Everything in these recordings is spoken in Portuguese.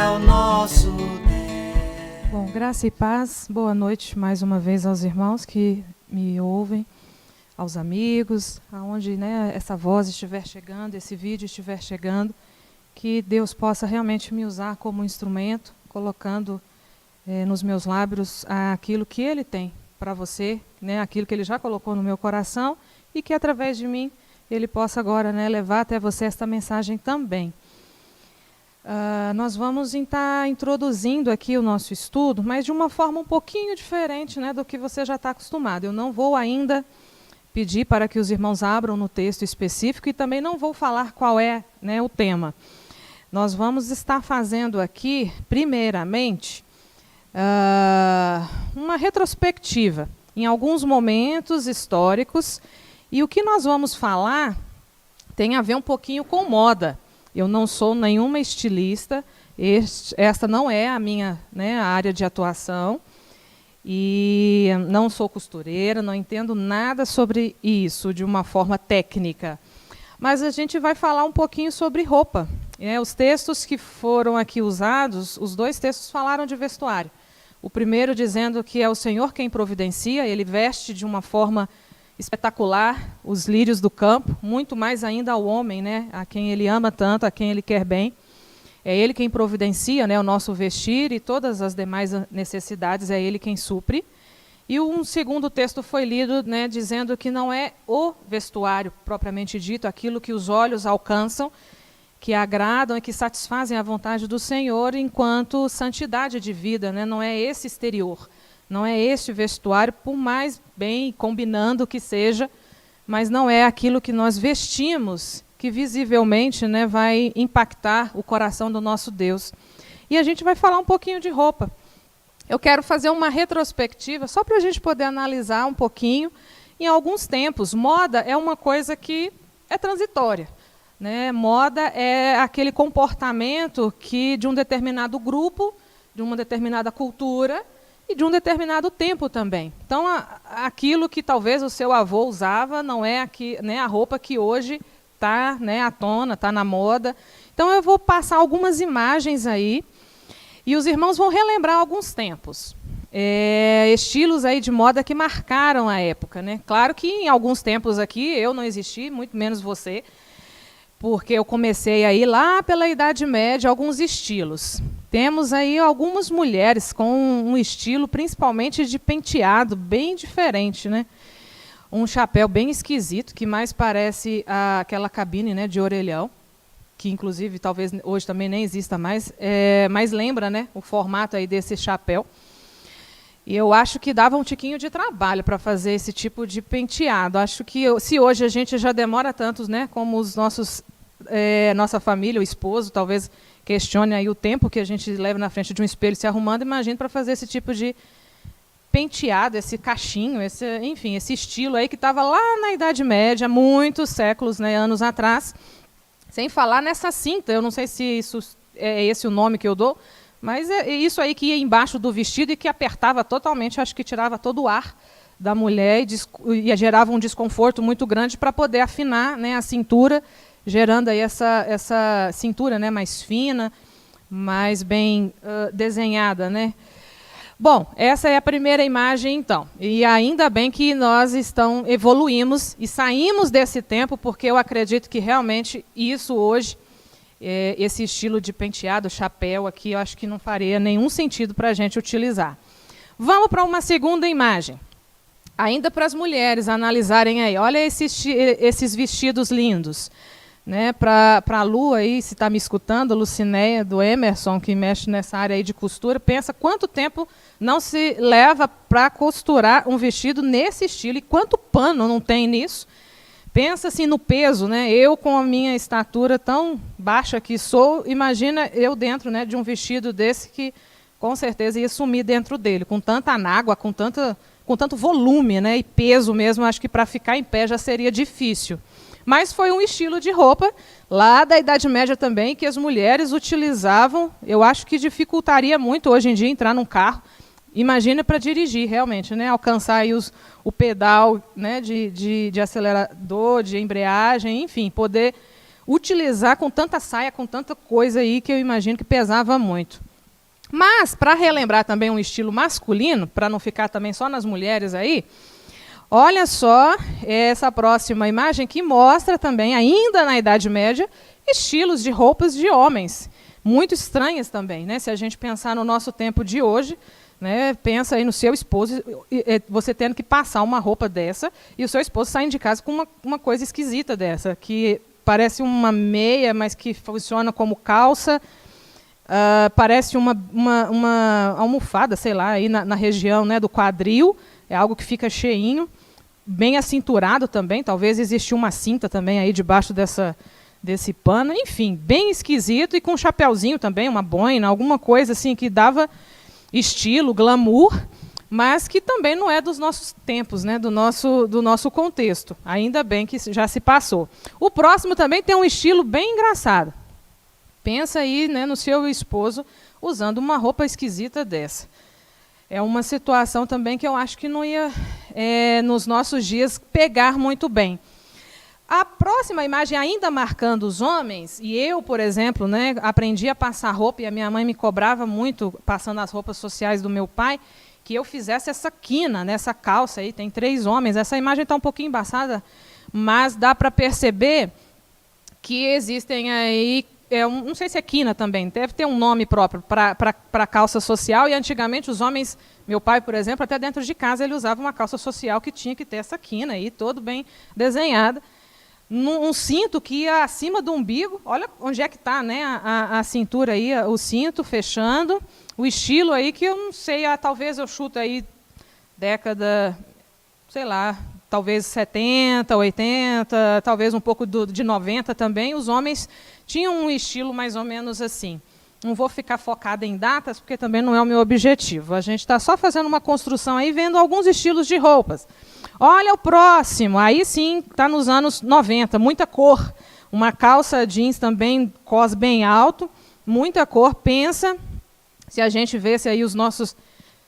é o nosso Deus. Bom, graça e paz, boa noite mais uma vez aos irmãos que me ouvem, aos amigos, aonde essa voz estiver chegando, esse vídeo estiver chegando, que Deus possa realmente me usar como instrumento, colocando nos meus lábios aquilo que Ele tem para você, aquilo que Ele já colocou no meu coração, e que através de mim Ele possa agora levar até você esta mensagem também. Nós vamos estar introduzindo aqui o nosso estudo, mas de uma forma um pouquinho diferente do que você já está acostumado. Eu não vou ainda pedir para que os irmãos abram no texto específico e também não vou falar qual é o tema. Nós vamos estar fazendo aqui, primeiramente, uma retrospectiva em alguns momentos históricos, e o que nós vamos falar tem a ver um pouquinho com moda. Eu não sou nenhuma estilista, esta não é a minha área de atuação, e não sou costureira, não entendo nada sobre isso de uma forma técnica. Mas a gente vai falar um pouquinho sobre roupa. Os textos que foram aqui usados, os dois textos falaram de vestuário. O primeiro dizendo que é o Senhor quem providencia, Ele veste de uma forma espetacular os lírios do campo, muito mais ainda ao homem, a quem Ele ama tanto, a quem Ele quer bem. É Ele quem providencia o nosso vestir e todas as demais necessidades, é Ele quem supre. E um segundo texto foi lido dizendo que não é o vestuário propriamente dito, aquilo que os olhos alcançam, que agradam e que satisfazem a vontade do Senhor enquanto santidade de vida, não é esse exterior. Não é este vestuário, por mais bem combinando que seja, mas não é aquilo que nós vestimos que visivelmente vai impactar o coração do nosso Deus. E a gente vai falar um pouquinho de roupa. Eu quero fazer uma retrospectiva, só para a gente poder analisar um pouquinho. Em alguns tempos, moda é uma coisa que é transitória. Moda é aquele comportamento que de um determinado grupo, de uma determinada cultura, e de um determinado tempo também. Então, aquilo que talvez o seu avô usava não é a roupa que hoje está à tona, está na moda. Então, eu vou passar algumas imagens aí, e os irmãos vão relembrar alguns tempos. Estilos aí de moda que marcaram a época. Claro que em alguns tempos aqui eu não existi, muito menos você, porque eu comecei aí lá pela Idade Média alguns estilos. Temos aí algumas mulheres com um estilo, principalmente de penteado, bem diferente, Um chapéu bem esquisito, que mais parece aquela cabine de orelhão, que inclusive talvez hoje também nem exista mais, mas lembra o formato aí desse chapéu. E eu acho que dava um tiquinho de trabalho para fazer esse tipo de penteado. Acho que se hoje a gente já demora tantos, como os nossos, nossa família, o esposo, talvez questione aí o tempo que a gente leva na frente de um espelho se arrumando, imagine para fazer esse tipo de penteado, esse cachinho, enfim, esse estilo aí que estava lá na Idade Média, muitos séculos, anos atrás, sem falar nessa cinta. Eu não sei se isso é esse o nome que eu dou, mas é isso aí que ia embaixo do vestido e que apertava totalmente, acho que tirava todo o ar da mulher e gerava um desconforto muito grande para poder afinar a cintura, gerando aí essa cintura mais fina, mais bem desenhada. Bom, essa é a primeira imagem, então. E ainda bem que nós evoluímos e saímos desse tempo, porque eu acredito que realmente isso hoje, esse estilo de penteado, chapéu aqui, eu acho que não faria nenhum sentido para a gente utilizar. Vamos para uma segunda imagem. Ainda para as mulheres analisarem aí. Olha esses vestidos lindos. Para a Lu aí, se está me escutando, Lucinéia, do Emerson, que mexe nessa área aí de costura, pensa quanto tempo não se leva para costurar um vestido nesse estilo, e quanto pano não tem nisso. Pensa assim no peso, eu com a minha estatura tão baixa que sou, imagina eu dentro de um vestido desse que com certeza ia sumir dentro dele, com tanta anágua, com tanto volume e peso mesmo, acho que para ficar em pé já seria difícil. Mas foi um estilo de roupa, lá da Idade Média também, que as mulheres utilizavam. Eu acho que dificultaria muito hoje em dia entrar num carro. Imagina para dirigir, realmente, alcançar aí o pedal de acelerador, de embreagem, enfim, poder utilizar com tanta saia, com tanta coisa aí que eu imagino que pesava muito. Mas, para relembrar também um estilo masculino, para não ficar também só nas mulheres aí, olha só essa próxima imagem que mostra também, ainda na Idade Média, estilos de roupas de homens, muito estranhas também, né? Se a gente pensar no nosso tempo de hoje, né, pensa aí no seu esposo, você tendo que passar uma roupa dessa, e o seu esposo saindo de casa com uma coisa esquisita dessa, que parece uma meia, mas que funciona como calça, parece uma almofada, sei lá, aí na região, né, do quadril, é algo que fica cheinho, bem acinturado também, talvez exista uma cinta também aí debaixo desse pano, enfim, bem esquisito, e com um chapéuzinho também, uma boina, alguma coisa assim que dava estilo, glamour, mas que também não é dos nossos tempos, né, do nosso contexto. Ainda bem que já se passou. O próximo também tem um estilo bem engraçado. Pensa aí, né, no seu esposo usando uma roupa esquisita dessa. É uma situação também que eu acho que não ia, nos nossos dias, pegar muito bem. A próxima imagem, ainda marcando os homens, e eu, por exemplo, né, aprendi a passar roupa, e a minha mãe me cobrava muito, passando as roupas sociais do meu pai, que eu fizesse essa quina nessa calça aí, tem 3 homens. Essa imagem está um pouquinho embaçada, mas dá para perceber que existem aí, não sei se é quina também, deve ter um nome próprio para calça social, e antigamente os homens, meu pai, por exemplo, até dentro de casa ele usava uma calça social que tinha que ter essa quina aí, todo bem desenhada. Um cinto que ia acima do umbigo, olha onde é que está, né, a cintura aí, o cinto fechando, o estilo aí que eu não sei, talvez eu chuto aí década, sei lá, talvez 70, 80, talvez um pouco de 90 também, os homens tinham um estilo mais ou menos assim. Não vou ficar focada em datas, porque também não é o meu objetivo. A gente está só fazendo uma construção aí, vendo alguns estilos de roupas. Olha o próximo, aí sim, está nos anos 90, muita cor. Uma calça jeans também, cos bem alto, muita cor. Pensa, se a gente vesse aí os nossos,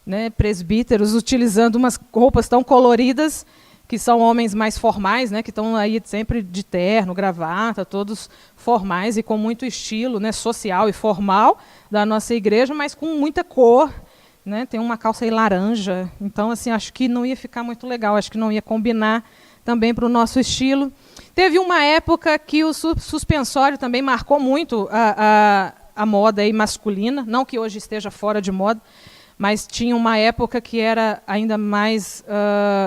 né, presbíteros utilizando umas roupas tão coloridas, que são homens mais formais, né, que estão aí sempre de terno, gravata, todos formais e com muito estilo, né, social e formal da nossa igreja, mas com muita cor, né, tem uma calça aí laranja, então assim, acho que não ia ficar muito legal, acho que não ia combinar também para o nosso estilo. Teve uma época que o suspensório também marcou muito a moda aí masculina, não que hoje esteja fora de moda, mas tinha uma época que era ainda mais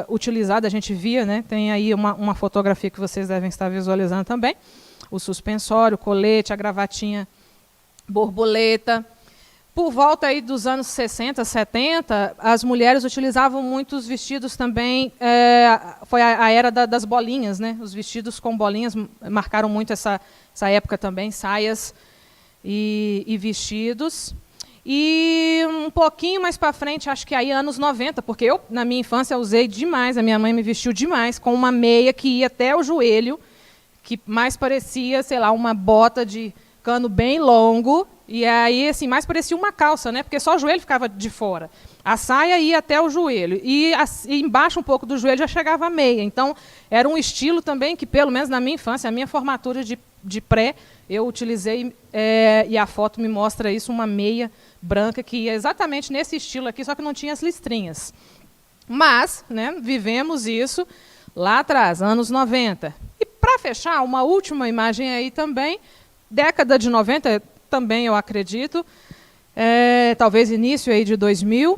utilizada, a gente via, né? Tem aí uma fotografia que vocês devem estar visualizando também, o suspensório, o colete, a gravatinha borboleta. Por volta aí dos anos 60, 70, as mulheres utilizavam muitos vestidos também, foi a era das bolinhas, né? Os vestidos com bolinhas marcaram muito essa época também, saias e vestidos. E um pouquinho mais para frente, acho que aí anos 90, porque eu, na minha infância, usei demais, a minha mãe me vestiu demais, com uma meia que ia até o joelho, que mais parecia, sei lá, uma bota de cano bem longo, e aí, assim, mais parecia uma calça, né? Porque só o joelho ficava de fora. A saia ia até o joelho, e embaixo um pouco do joelho já chegava a meia. Então, era um estilo também que, pelo menos na minha infância, a minha formatura de pré, eu utilizei, e a foto me mostra isso, uma meia branca que ia exatamente nesse estilo aqui, só que não tinha as listrinhas. Mas, né, vivemos isso lá atrás, anos 90. E para fechar, uma última imagem aí também, década de 90, também eu acredito, talvez início aí de 2000,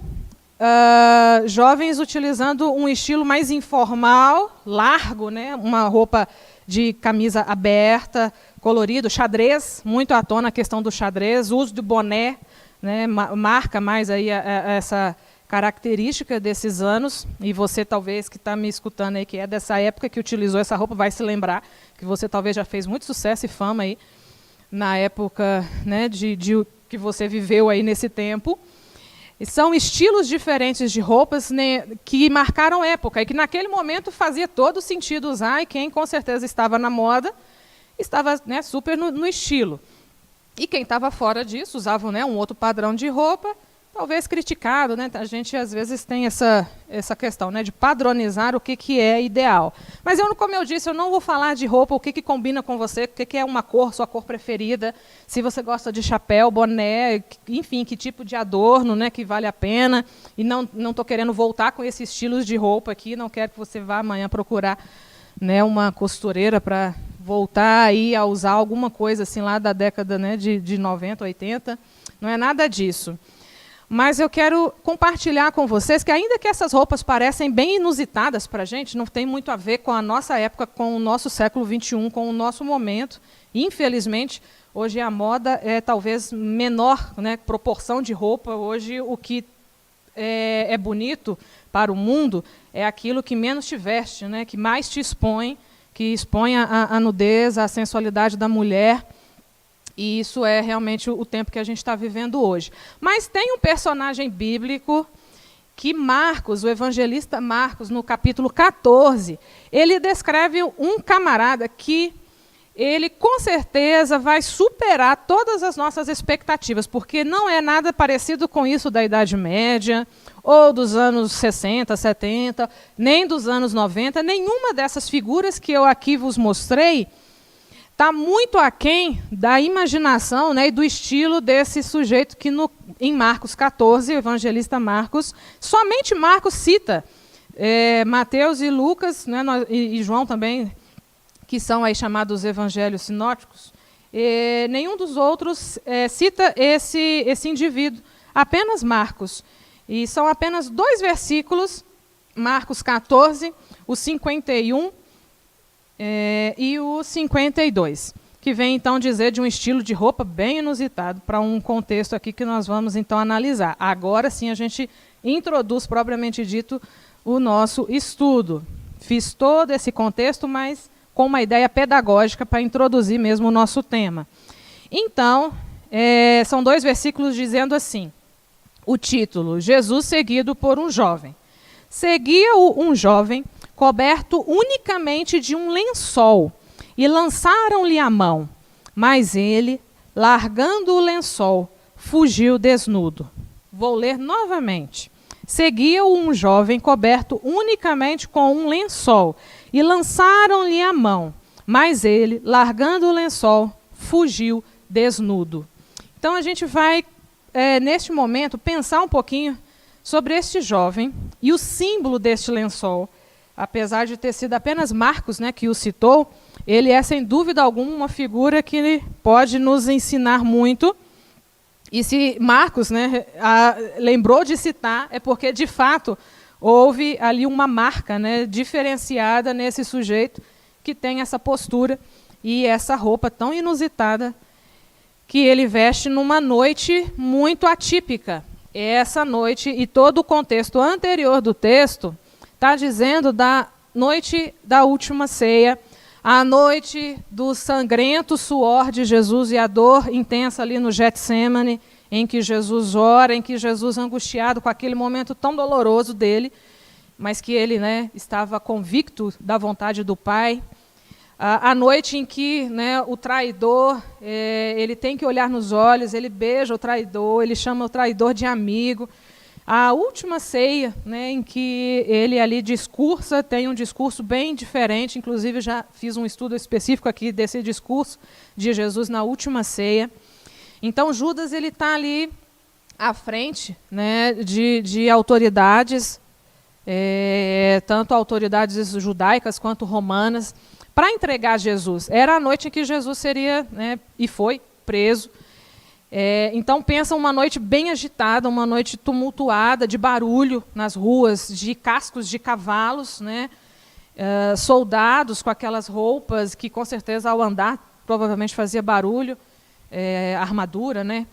jovens utilizando um estilo mais informal, largo, né, uma roupa de camisa aberta, colorido, xadrez, muito à tona a questão do xadrez, uso do boné, né, marca mais aí essa característica desses anos, e você talvez que está me escutando aí, que é dessa época que utilizou essa roupa, vai se lembrar que você talvez já fez muito sucesso e fama aí, na época, né, que você viveu aí nesse tempo. E são estilos diferentes de roupas, né, que marcaram época, e que naquele momento fazia todo sentido usar, e quem com certeza estava na moda, estava, né, super no estilo. E quem estava fora disso, usava, né, um outro padrão de roupa, talvez criticado, né? A gente às vezes tem essa questão, né, de padronizar o que é ideal. Mas como eu disse, eu não vou falar de roupa, o que combina com você, o que é uma cor, sua cor preferida, se você gosta de chapéu, boné, enfim, que tipo de adorno, né, que vale a pena. E não estou querendo voltar com esses estilos de roupa aqui, não quero que você vá amanhã procurar, né, uma costureira para voltar aí a usar alguma coisa assim lá da década, né, de 90, 80. Não é nada disso. Mas eu quero compartilhar com vocês que, ainda que essas roupas parecem bem inusitadas para a gente, não tem muito a ver com a nossa época, com o nosso século XXI, com o nosso momento. Infelizmente, hoje a moda é talvez menor, né, proporção de roupa. Hoje o que é bonito para o mundo é aquilo que menos te veste, né, que mais te expõe, que expõe a nudez, a sensualidade da mulher. E isso é realmente o tempo que a gente está vivendo hoje. Mas tem um personagem bíblico que Marcos, o evangelista Marcos, no capítulo 14, ele descreve um camarada que ele com certeza vai superar todas as nossas expectativas, porque não é nada parecido com isso da Idade Média, ou dos anos 60, 70, nem dos anos 90, nenhuma dessas figuras que eu aqui vos mostrei está muito aquém da imaginação, né, e do estilo desse sujeito que em Marcos 14, o evangelista Marcos, somente Marcos cita Mateus e Lucas, né, e João também, que são aí chamados evangelhos sinóticos, nenhum dos outros cita esse indivíduo, apenas Marcos. E são apenas 2 versículos, Marcos 14, o 51 e o 52, que vem então dizer de um estilo de roupa bem inusitado para um contexto aqui que nós vamos então analisar. Agora sim a gente introduz propriamente dito o nosso estudo. Fiz todo esse contexto, mas com uma ideia pedagógica para introduzir mesmo o nosso tema. Então, são 2 versículos dizendo assim, o título, Jesus seguido por um jovem. Seguia-o um jovem coberto unicamente de um lençol, e lançaram-lhe a mão, mas ele, largando o lençol, fugiu desnudo. Vou ler novamente. Seguia-o um jovem coberto unicamente com um lençol, e lançaram-lhe a mão, mas ele, largando o lençol, fugiu desnudo. Então a gente vai, neste momento, pensar um pouquinho sobre este jovem e o símbolo deste lençol. Apesar de ter sido apenas Marcos, né, que o citou, ele é, sem dúvida alguma, uma figura que pode nos ensinar muito. E se Marcos, né, lembrou de citar, é porque, de fato, houve ali uma marca, né, diferenciada nesse sujeito que tem essa postura e essa roupa tão inusitada que ele veste numa noite muito atípica. Essa noite e todo o contexto anterior do texto está dizendo da noite da última ceia, a noite do sangrento suor de Jesus e a dor intensa ali no Getsêmani, em que Jesus ora, em que Jesus, angustiado com aquele momento tão doloroso dele, mas que ele, né, estava convicto da vontade do Pai. A noite em que, né, o traidor, ele tem que olhar nos olhos, ele beija o traidor, ele chama o traidor de amigo. A última ceia, né, em que ele ali discursa, tem um discurso bem diferente, inclusive já fiz um estudo específico aqui desse discurso de Jesus na última ceia. Então Judas está ali à frente, né, de autoridades, tanto autoridades judaicas quanto romanas, para entregar Jesus. Era a noite em que Jesus seria, né, e foi preso. Então pensa uma noite bem agitada, uma noite tumultuada, de barulho nas ruas, de cascos de cavalos, né? Soldados com aquelas roupas que com certeza ao andar provavelmente fazia barulho, armadura, né?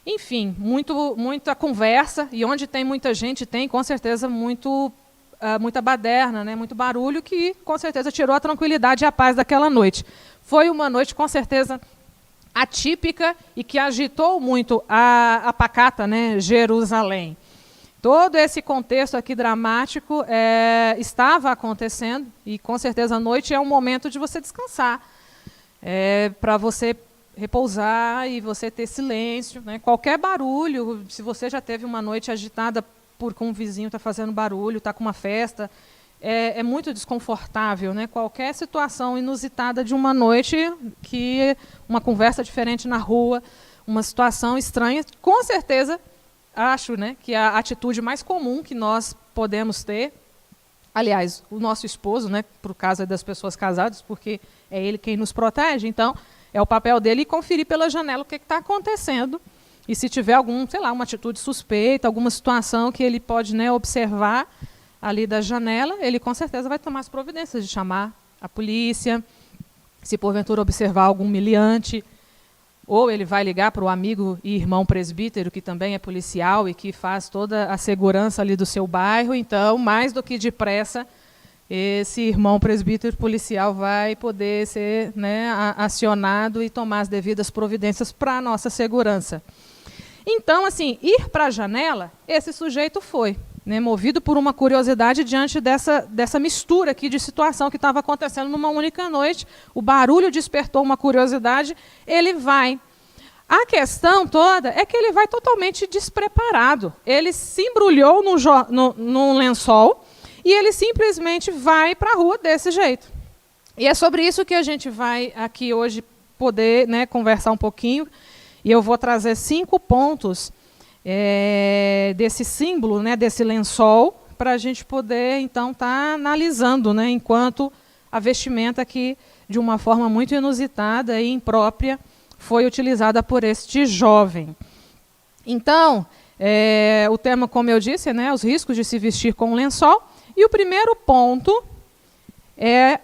Enfim, muita conversa, e onde tem muita gente tem com certeza muita baderna, né? Muito barulho, que com certeza tirou a tranquilidade e a paz daquela noite. Foi uma noite com certeza atípica e que agitou muito a pacata, né, Jerusalém. Todo esse contexto aqui dramático estava acontecendo, e com certeza a noite é um momento de você descansar, para você repousar e você ter silêncio, né? Qualquer barulho, se você já teve uma noite agitada porque um vizinho está fazendo barulho, está com uma festa, é muito desconfortável, né? Qualquer situação inusitada de uma noite, que uma conversa diferente na rua, uma situação estranha, com certeza, acho, né, que a atitude mais comum que nós podemos ter, aliás, o nosso esposo, né, por causa das pessoas casadas, porque é ele quem nos protege, então é o papel dele conferir pela janela o que está acontecendo, e se tiver algum, sei lá, uma atitude suspeita, alguma situação que ele pode, né, observar ali da janela, ele com certeza vai tomar as providências de chamar a polícia, se porventura observar algum humilhante, ou ele vai ligar para o amigo e irmão presbítero, que também é policial e que faz toda a segurança ali do seu bairro. Então, mais do que depressa, esse irmão presbítero policial vai poder ser, né, acionado e tomar as devidas providências para a nossa segurança. Então, assim, ir para a janela, esse sujeito foi, né, movido por uma curiosidade diante dessa mistura aqui de situação que estava acontecendo numa única noite. O barulho despertou uma curiosidade, ele vai. A questão toda é que ele vai totalmente despreparado. Ele se embrulhou num lençol e ele simplesmente vai para a rua desse jeito. E é sobre isso que a gente vai aqui hoje poder, né, conversar um pouquinho. E eu vou trazer 5 pontos desse símbolo, né, desse lençol, para a gente poder, então, estar analisando, né, enquanto a vestimenta que, de uma forma muito inusitada e imprópria, foi utilizada por este jovem. Então, o tema, como eu disse, né, os riscos de se vestir com lençol. E o primeiro ponto é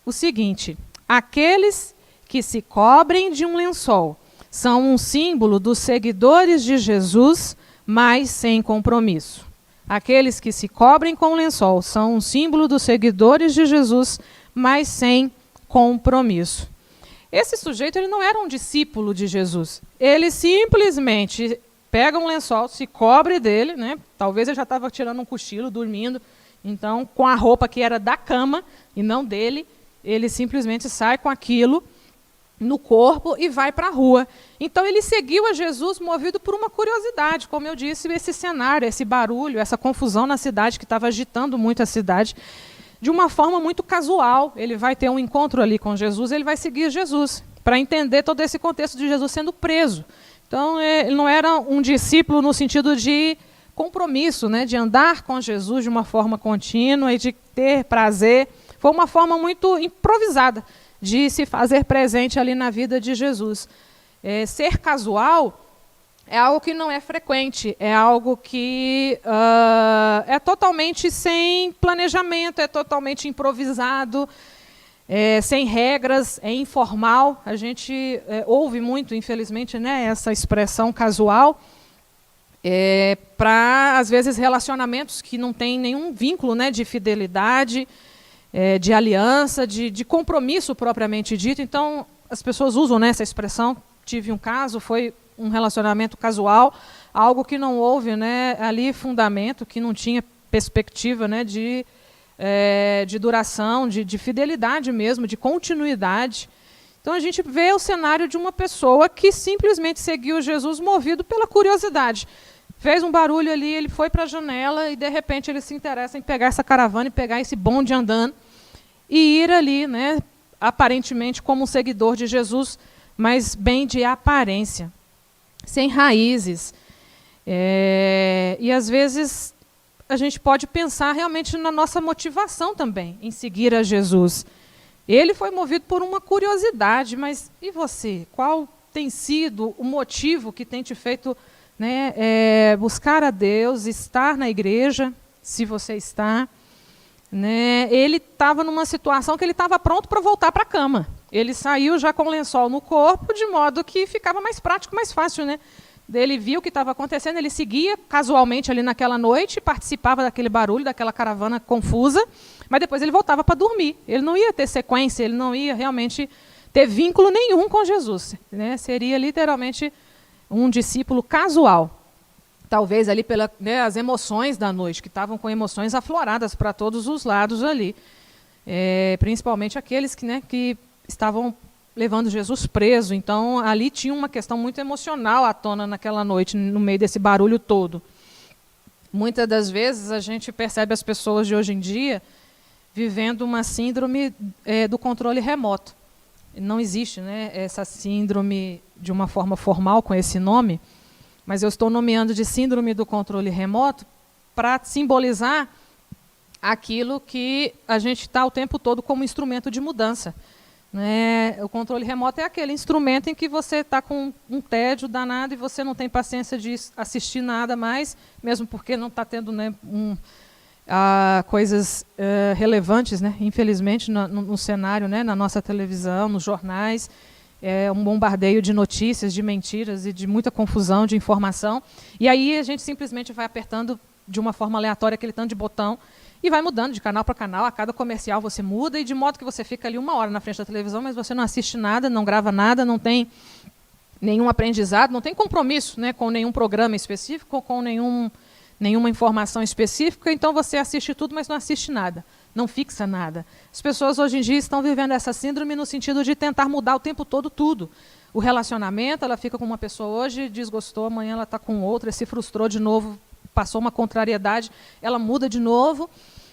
o seguinte: aqueles que se cobrem de um lençol são um símbolo dos seguidores de Jesus, mas sem compromisso. Aqueles que se cobrem com lençol são um símbolo dos seguidores de Jesus, mas sem compromisso. Esse sujeito, ele não era um discípulo de Jesus. Ele simplesmente pega um lençol, se cobre dele, né? Talvez ele já estava tirando um cochilo, dormindo. Então, com a roupa que era da cama e não dele, ele simplesmente sai com aquilo no corpo e vai para a rua. Então ele seguiu a Jesus movido por uma curiosidade, como eu disse, esse cenário, esse barulho, essa confusão na cidade que estava agitando muito a cidade, de uma forma muito casual. Ele vai ter um encontro ali com Jesus, ele vai seguir Jesus, para entender todo esse contexto de Jesus sendo preso. Então ele não era um discípulo no sentido de compromisso, né, de andar com Jesus de uma forma contínua e de ter prazer. Foi uma forma muito improvisada de se fazer presente ali na vida de Jesus. Ser casual é algo que não é frequente, é algo que é totalmente sem planejamento, é totalmente improvisado, sem regras, é informal. A gente ouve muito, infelizmente, né, essa expressão casual, para, às vezes, relacionamentos que não têm nenhum vínculo, né, de fidelidade, de aliança, de compromisso propriamente dito. Então, as pessoas usam, né, essa expressão. Tive um caso, foi um relacionamento casual, algo que não houve, né, ali fundamento, que não tinha perspectiva, né, de duração, de fidelidade mesmo, de continuidade. Então a gente vê o cenário de uma pessoa que simplesmente seguiu Jesus movido pela curiosidade. Fez um barulho ali, ele foi para a janela e de repente ele se interessa em pegar essa caravana e pegar esse bonde andando e ir ali, né, aparentemente como um seguidor de Jesus, mas bem de aparência, sem raízes. E às vezes a gente pode pensar realmente na nossa motivação também em seguir a Jesus. Ele foi movido por uma curiosidade, mas e você? Qual tem sido o motivo que tem te feito, né, buscar a Deus, estar na igreja, se você está? Né? Ele estava numa situação que ele estava pronto para voltar para a cama. Ele saiu já com o lençol no corpo, de modo que ficava mais prático, mais fácil, né? Ele viu o que estava acontecendo, ele seguia casualmente ali naquela noite, participava daquele barulho, daquela caravana confusa, mas depois ele voltava para dormir. Ele não ia ter sequência, ele não ia realmente ter vínculo nenhum com Jesus, né? Seria literalmente um discípulo casual. Talvez ali pelas, né, as emoções da noite, que estavam com emoções afloradas para todos os lados ali. Principalmente aqueles que, né, que estavam levando Jesus preso. Então, ali tinha uma questão muito emocional à tona naquela noite, no meio desse barulho todo. Muitas das vezes a gente percebe as pessoas de hoje em dia vivendo uma síndrome do controle remoto. Não existe, né, essa síndrome de uma forma formal com esse nome, mas eu estou nomeando de síndrome do controle remoto para simbolizar aquilo que a gente está o tempo todo como instrumento de mudança. Né? O controle remoto é aquele instrumento em que você está com um tédio danado e você não tem paciência de assistir nada mais, mesmo porque não está tendo, né, coisas relevantes, né, infelizmente, no cenário, né, na nossa televisão, nos jornais, um bombardeio de notícias, de mentiras e de muita confusão, de informação. E aí a gente simplesmente vai apertando de uma forma aleatória aquele tanto de botão e vai mudando de canal para canal. A cada comercial você muda, e de modo que você fica ali 1 hora na frente da televisão, mas você não assiste nada, não grava nada, não tem nenhum aprendizado, não tem compromisso, né, com nenhum programa específico, com nenhuma informação específica. Então você assiste tudo, mas não assiste nada, não fixa nada. As pessoas hoje em dia estão vivendo essa síndrome no sentido de tentar mudar o tempo todo tudo. O relacionamento, ela fica com uma pessoa hoje, desgostou, amanhã ela está com outra, se frustrou de novo, passou uma contrariedade, ela muda de novo,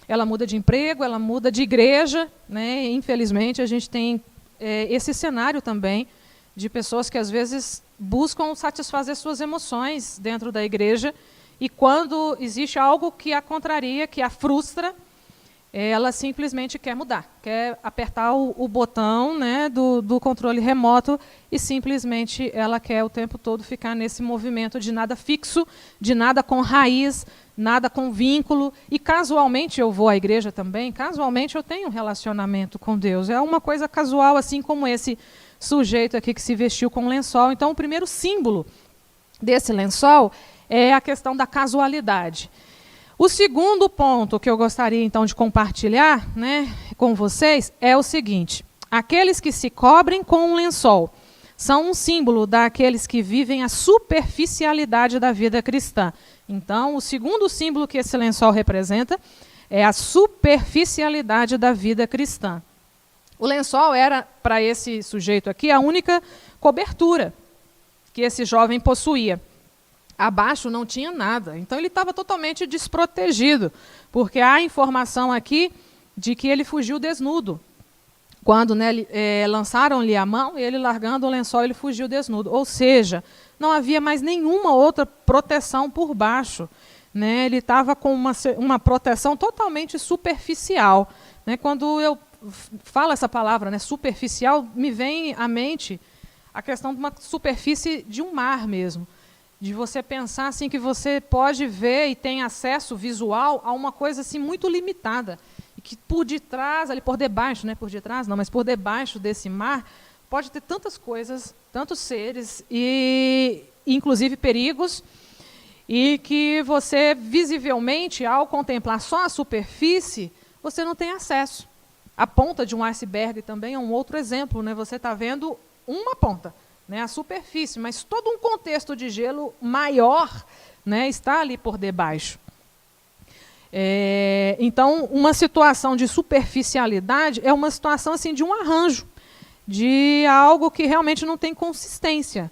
ela muda de emprego, ela muda de igreja, né? Infelizmente, a gente tem esse cenário também de pessoas que, às vezes, buscam satisfazer suas emoções dentro da igreja, e quando existe algo que a contraria, que a frustra, ela simplesmente quer mudar, quer apertar o botão, né, do controle remoto, e simplesmente ela quer o tempo todo ficar nesse movimento de nada fixo, de nada com raiz, nada com vínculo. E casualmente eu vou à igreja também, casualmente eu tenho um relacionamento com Deus. É uma coisa casual, assim como esse sujeito aqui que se vestiu com lençol. Então o primeiro símbolo desse lençol é a questão da casualidade. O segundo ponto que eu gostaria, então, de compartilhar, né, com vocês é o seguinte: aqueles que se cobrem com um lençol são um símbolo daqueles que vivem a superficialidade da vida cristã. Então, o segundo símbolo que esse lençol representa é a superficialidade da vida cristã. O lençol era, para esse sujeito aqui, a única cobertura que esse jovem possuía. Abaixo não tinha nada, então ele estava totalmente desprotegido, porque há informação aqui de que ele fugiu desnudo. Quando, né, lançaram-lhe a mão, ele largando o lençol, ele fugiu desnudo. Ou seja, não havia mais nenhuma outra proteção por baixo. Né? Ele estava com uma proteção totalmente superficial. Né? Quando eu falo essa palavra, né, superficial, me vem à mente a questão de uma superfície de um mar mesmo. De você pensar assim que você pode ver e tem acesso visual a uma coisa assim muito limitada, e que por detrás, ali por debaixo, né, por detrás não, mas por debaixo desse mar, pode ter tantas coisas, tantos seres, e inclusive perigos, e que você visivelmente, ao contemplar só a superfície, você não tem acesso. A ponta de um iceberg também é um outro exemplo, né? Você está vendo uma ponta, né, a superfície, mas todo um contexto de gelo maior, né, está ali por debaixo. Então, uma situação de superficialidade é uma situação assim, de um arranjo, de algo que realmente não tem consistência,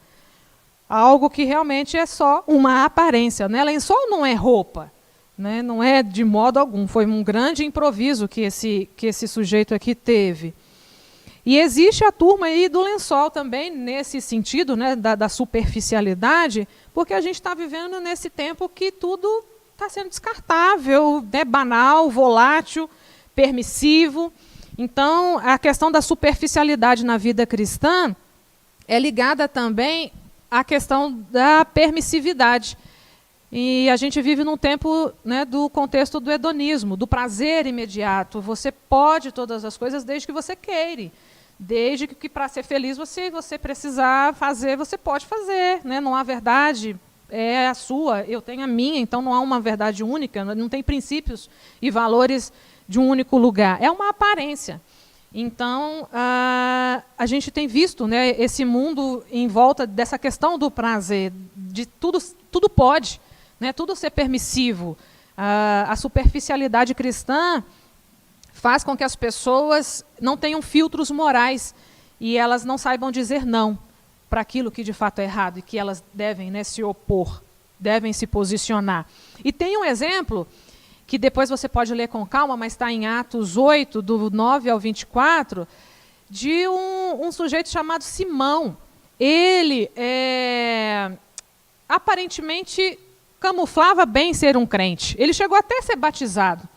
algo que realmente é só uma aparência. Né? Lençol não é roupa, né, não é de modo algum, foi um grande improviso que esse sujeito aqui teve. E existe a turma aí do lençol também, nesse sentido, né, da superficialidade, porque a gente está vivendo nesse tempo que tudo está sendo descartável, né, banal, volátil, permissivo. Então, a questão da superficialidade na vida cristã é ligada também à questão da permissividade. E a gente vive num tempo, né, do contexto do hedonismo, do prazer imediato. Você pode todas as coisas desde que você queira. Desde que para ser feliz você precisar fazer, você pode fazer. Né? Não há verdade, é a sua, eu tenho a minha, então não há uma verdade única, não tem princípios e valores de um único lugar. É uma aparência. Então, a gente tem visto, né, esse mundo em volta dessa questão do prazer, de tudo pode, né, tudo ser permissivo. A superficialidade cristã faz com que as pessoas não tenham filtros morais e elas não saibam dizer não para aquilo que de fato é errado e que elas devem, né, se opor, devem se posicionar. E tem um exemplo que depois você pode ler com calma, mas está em Atos 8, do 9 ao 24, de um sujeito chamado Simão. Ele aparentemente camuflava bem ser um crente. Ele chegou até a ser batizado.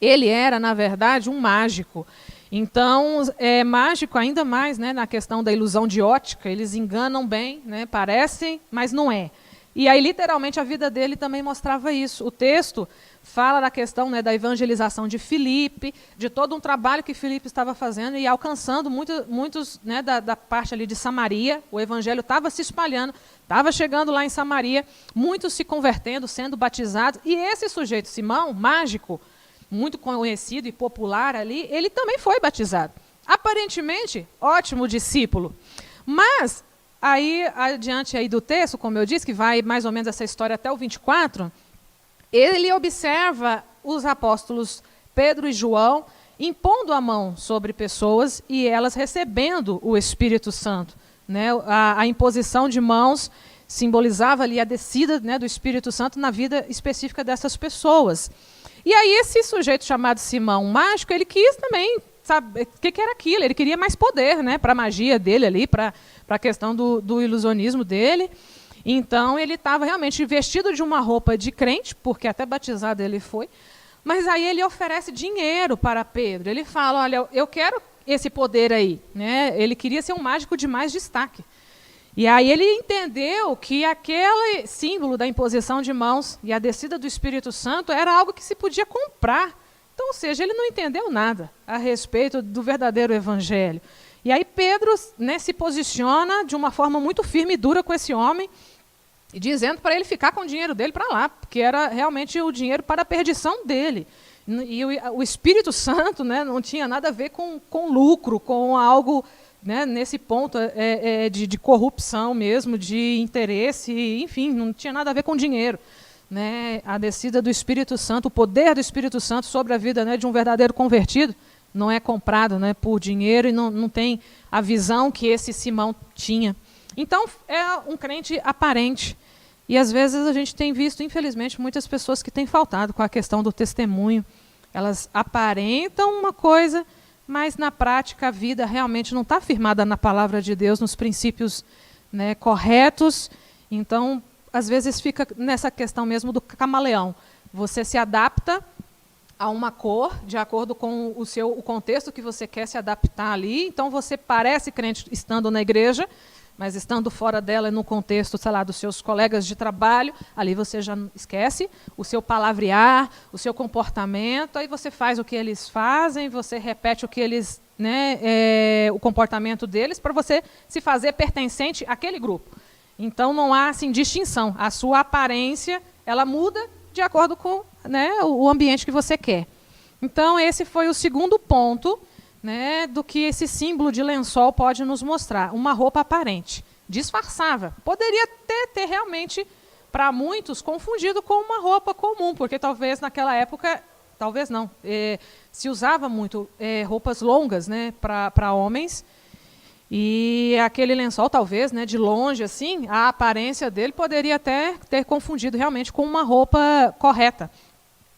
Ele era, na verdade, um mágico. Então, mágico ainda mais, né, na questão da ilusão de ótica. Eles enganam bem, né, parecem, mas não é. E aí, literalmente, a vida dele também mostrava isso. O texto fala da questão, né, da evangelização de Filipe, de todo um trabalho que Filipe estava fazendo e alcançando muitos, né, da parte ali de Samaria. O evangelho estava se espalhando, estava chegando lá em Samaria, muitos se convertendo, sendo batizados. E esse sujeito, Simão, mágico, muito conhecido e popular ali, ele também foi batizado. Aparentemente, ótimo discípulo. Mas, aí, adiante aí do texto, como eu disse, que vai mais ou menos essa história até o 24, ele observa os apóstolos Pedro e João impondo a mão sobre pessoas e elas recebendo o Espírito Santo. Né? A imposição de mãos simbolizava ali a descida, né, do Espírito Santo na vida específica dessas pessoas. E aí esse sujeito chamado Simão Mágico, ele quis também saber o que era aquilo, ele queria mais poder, né, para a magia dele ali, para a questão do ilusionismo dele. Então ele estava realmente vestido de uma roupa de crente, porque até batizado ele foi, mas aí ele oferece dinheiro para Pedro. Ele fala, olha, eu quero esse poder aí. Né? Ele queria ser um mágico de mais destaque. E aí ele entendeu que aquele símbolo da imposição de mãos e a descida do Espírito Santo era algo que se podia comprar. Então, ou seja, ele não entendeu nada a respeito do verdadeiro evangelho. E aí Pedro, né, se posiciona de uma forma muito firme e dura com esse homem, e dizendo para ele ficar com o dinheiro dele para lá, porque era realmente o dinheiro para a perdição dele. E o Espírito Santo, né, não tinha nada a ver com lucro, com algo, né, nesse ponto de corrupção mesmo, de interesse, enfim, não tinha nada a ver com dinheiro. Né? A descida do Espírito Santo, o poder do Espírito Santo sobre a vida, né, de um verdadeiro convertido, não é comprado, né, por dinheiro e não tem a visão que esse Simão tinha. Então, é um crente aparente. E, às vezes, a gente tem visto, infelizmente, muitas pessoas que têm faltado com a questão do testemunho. Elas aparentam uma coisa, mas, na prática, a vida realmente não está firmada na palavra de Deus, nos princípios, né, corretos. Então, às vezes, fica nessa questão mesmo do camaleão. Você se adapta a uma cor, de acordo com o contexto que você quer se adaptar ali. Então, você parece crente estando na igreja, mas estando fora dela, no contexto, sei lá, dos seus colegas de trabalho, ali você já esquece o seu palavrear, o seu comportamento, aí você faz o que eles fazem, você repete o que eles, né, o comportamento deles, para você se fazer pertencente àquele grupo. Então, não há assim, distinção. A sua aparência, ela muda de acordo com, né, o ambiente que você quer. Então, esse foi o segundo ponto, né, do que esse símbolo de lençol pode nos mostrar. Uma roupa aparente, disfarçava. Poderia ter realmente, para muitos, confundido com uma roupa comum, porque talvez naquela época, talvez não, se usava muito roupas longas, né, para homens, e aquele lençol, talvez, né, de longe, assim, a aparência dele poderia até ter confundido realmente com uma roupa correta.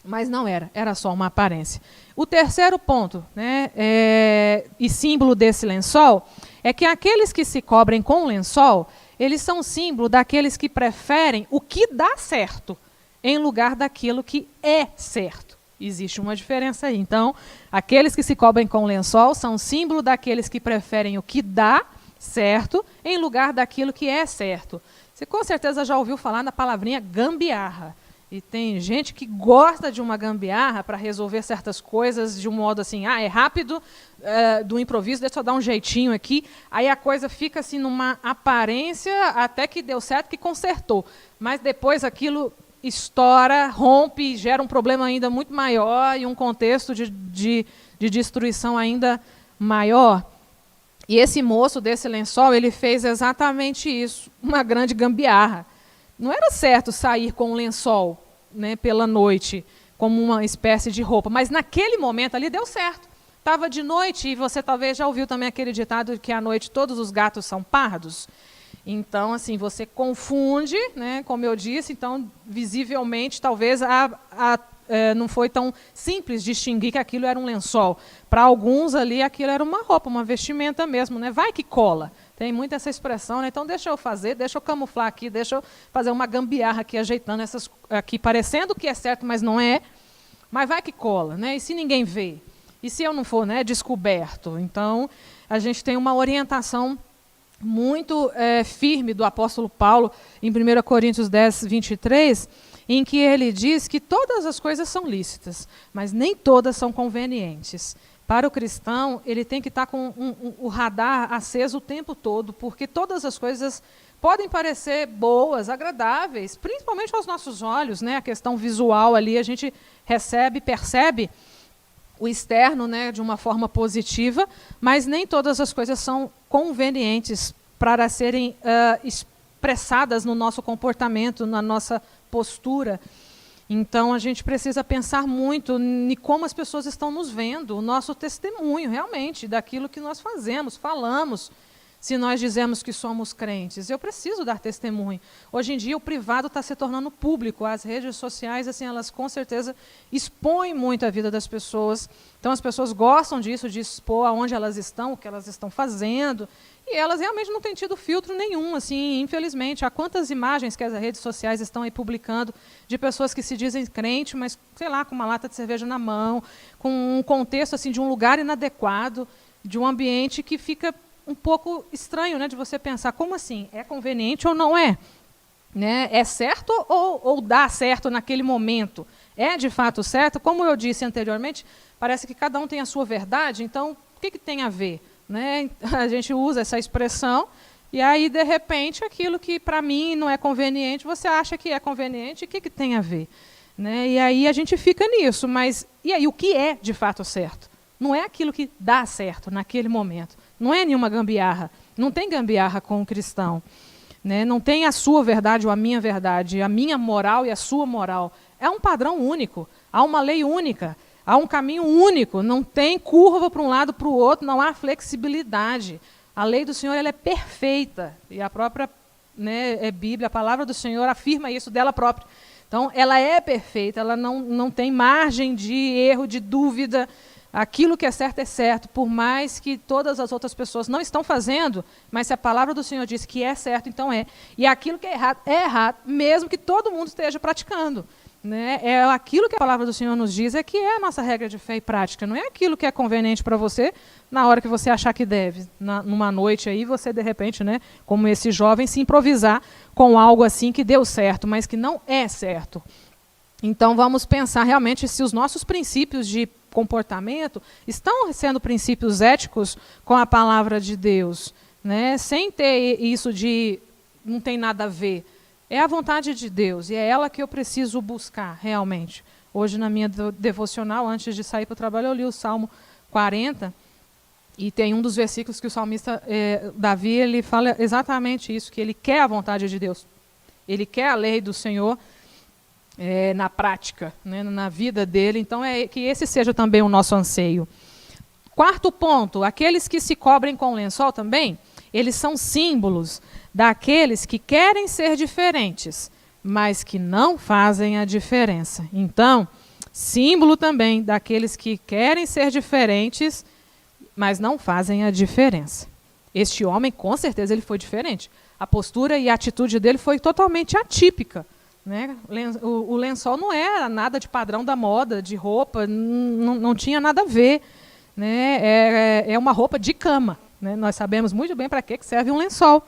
Mas não era só uma aparência. O terceiro ponto, né, e símbolo desse lençol, é que aqueles que se cobrem com lençol, eles são símbolo daqueles que preferem o que dá certo, em lugar daquilo que é certo. Existe uma diferença aí. Então, aqueles que se cobrem com lençol são símbolo daqueles que preferem o que dá certo, em lugar daquilo que é certo. Você com certeza já ouviu falar na palavrinha gambiarra. E tem gente que gosta de uma gambiarra para resolver certas coisas de um modo assim, é rápido, do improviso, deixa eu dar um jeitinho aqui. Aí a coisa fica assim numa aparência até que deu certo, que consertou. Mas depois aquilo estoura, rompe, gera um problema ainda muito maior e um contexto de destruição ainda maior. E esse moço desse lençol, ele fez exatamente isso, uma grande gambiarra. Não era certo sair com um lençol, né, pela noite, como uma espécie de roupa, mas naquele momento ali deu certo. estava de noite, e você talvez já ouviu também aquele ditado que à noite todos os gatos são pardos. Então, assim, você confunde, né, como eu disse, então, visivelmente, talvez não foi tão simples distinguir que aquilo era um lençol. Para alguns ali, aquilo era uma roupa, uma vestimenta mesmo, né? Vai que cola. Tem muito essa expressão, né? Então deixa eu camuflar aqui, deixa eu fazer uma gambiarra aqui, ajeitando essas aqui, parecendo que é certo, mas não é. Mas vai que cola, né? E se ninguém vê? E se eu não for, né, descoberto? Então, a gente tem uma orientação muito firme do apóstolo Paulo, em 1 Coríntios 10, 23, em que ele diz que todas as coisas são lícitas, mas nem todas são convenientes. Para o cristão, ele tem que estar com o radar aceso o tempo todo, porque todas as coisas podem parecer boas, agradáveis, principalmente aos nossos olhos, né? A questão visual ali, a gente percebe o externo, né, de uma forma positiva, mas nem todas as coisas são convenientes para serem expressadas no nosso comportamento, na nossa postura. Então, a gente precisa pensar muito em como as pessoas estão nos vendo, o nosso testemunho, realmente, daquilo que nós fazemos, falamos. Se nós dizemos que somos crentes, eu preciso dar testemunho. Hoje em dia, o privado está se tornando público. As redes sociais, assim, elas com certeza expõem muito a vida das pessoas. Então, as pessoas gostam disso, de expor aonde elas estão, o que elas estão fazendo. E elas realmente não têm tido filtro nenhum, assim, infelizmente. Há quantas imagens que as redes sociais estão aí publicando de pessoas que se dizem crente, mas, sei lá, com uma lata de cerveja na mão, com um contexto assim, de um lugar inadequado, de um ambiente que fica um pouco estranho, né, de você pensar, como assim? É conveniente ou não é? Né? É certo ou dá certo naquele momento? É de fato certo? Como eu disse anteriormente, parece que cada um tem a sua verdade, então o que tem a ver? Né? A gente usa essa expressão e aí, de repente, aquilo que para mim não é conveniente, você acha que é conveniente, e o que tem a ver? Né? E aí a gente fica nisso, mas e aí o que é de fato certo? Não é aquilo que dá certo naquele momento. Não é nenhuma gambiarra. Não tem gambiarra com o cristão. Né? Não tem a sua verdade ou a minha moral e a sua moral. É um padrão único. Há uma lei única. Há um caminho único. Não tem curva para um lado para o outro. Não há flexibilidade. A lei do Senhor ela é perfeita. E a própria Bíblia, a palavra do Senhor, afirma isso dela própria. Então, ela é perfeita. Ela não tem margem de erro, de dúvida. Aquilo que é certo, por mais que todas as outras pessoas não estão fazendo, mas se a palavra do Senhor diz que é certo, então é. E aquilo que é errado, mesmo que todo mundo esteja praticando. Né? É aquilo que a palavra do Senhor nos diz, é que é a nossa regra de fé e prática. Não é aquilo que é conveniente para você na hora que você achar que deve. Numa noite aí, você de repente, né, como esse jovem, se improvisar com algo assim que deu certo, mas que não é certo. Então, vamos pensar realmente se os nossos princípios de comportamento estão sendo princípios éticos com a palavra de Deus, né? Sem ter isso de não tem nada a ver. É a vontade de Deus e é ela que eu preciso buscar realmente. Hoje, na minha devocional, antes de sair para o trabalho, eu li o Salmo 40 e tem um dos versículos que o salmista Davi ele fala exatamente isso, que ele quer a vontade de Deus. Ele quer a lei do Senhor na prática, né, na vida dele. Então, que esse seja também o nosso anseio. Quarto ponto, aqueles que se cobrem com lençol também, eles são símbolos daqueles que querem ser diferentes, mas que não fazem a diferença. Então, símbolo também daqueles que querem ser diferentes, mas não fazem a diferença. Este homem, com certeza, ele foi diferente. A postura e a atitude dele foi totalmente atípica. Né? O lençol não era nada de padrão da moda, de roupa, não tinha nada a ver. Né? É uma roupa de cama. Né? Nós sabemos muito bem para que serve um lençol.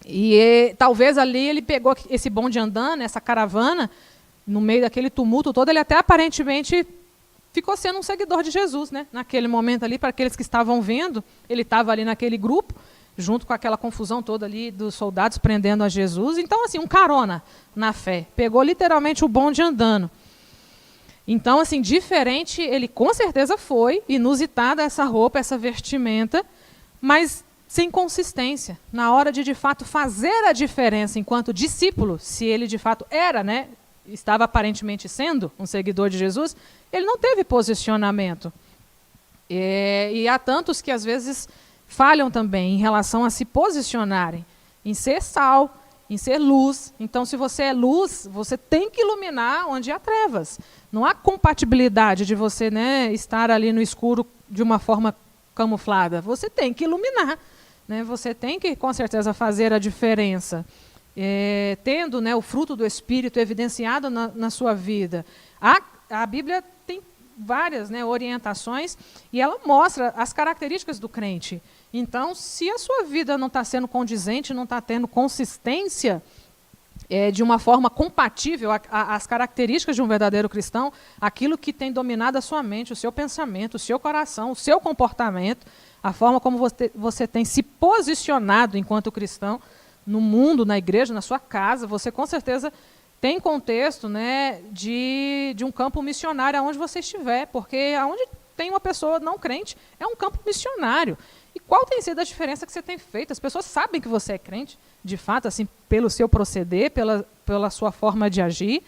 E talvez ali ele pegou esse bonde andando, essa caravana, no meio daquele tumulto todo, ele até aparentemente ficou sendo um seguidor de Jesus. Né? Naquele momento ali, para aqueles que estavam vendo, ele estava ali naquele grupo, junto com aquela confusão toda ali dos soldados prendendo a Jesus. Então, assim, um carona na fé. Pegou literalmente o bonde andando. Então, assim, diferente, ele com certeza foi, inusitada essa roupa, essa vestimenta, mas sem consistência. Na hora de fato, fazer a diferença enquanto discípulo, se ele, de fato, era, né, estava aparentemente sendo um seguidor de Jesus, ele não teve posicionamento. E há tantos que às vezes falham também em relação a se posicionarem, em ser sal, em ser luz. Então, se você é luz, você tem que iluminar onde há trevas. Não há compatibilidade de você, né, estar ali no escuro de uma forma camuflada. Você tem que iluminar, né? Você tem que, com certeza, fazer a diferença. Tendo, né, o fruto do Espírito evidenciado na sua vida. A Bíblia tem várias, né, orientações e ela mostra as características do crente. Então, se a sua vida não está sendo condizente, não está tendo consistência de uma forma compatível às características de um verdadeiro cristão, aquilo que tem dominado a sua mente, o seu pensamento, o seu coração, o seu comportamento, a forma como você tem se posicionado enquanto cristão no mundo, na igreja, na sua casa, você com certeza tem contexto, né, de um campo missionário aonde você estiver, porque aonde tem uma pessoa não crente é um campo missionário. E qual tem sido a diferença que você tem feito? As pessoas sabem que você é crente, de fato, assim, pelo seu proceder, pela sua forma de agir,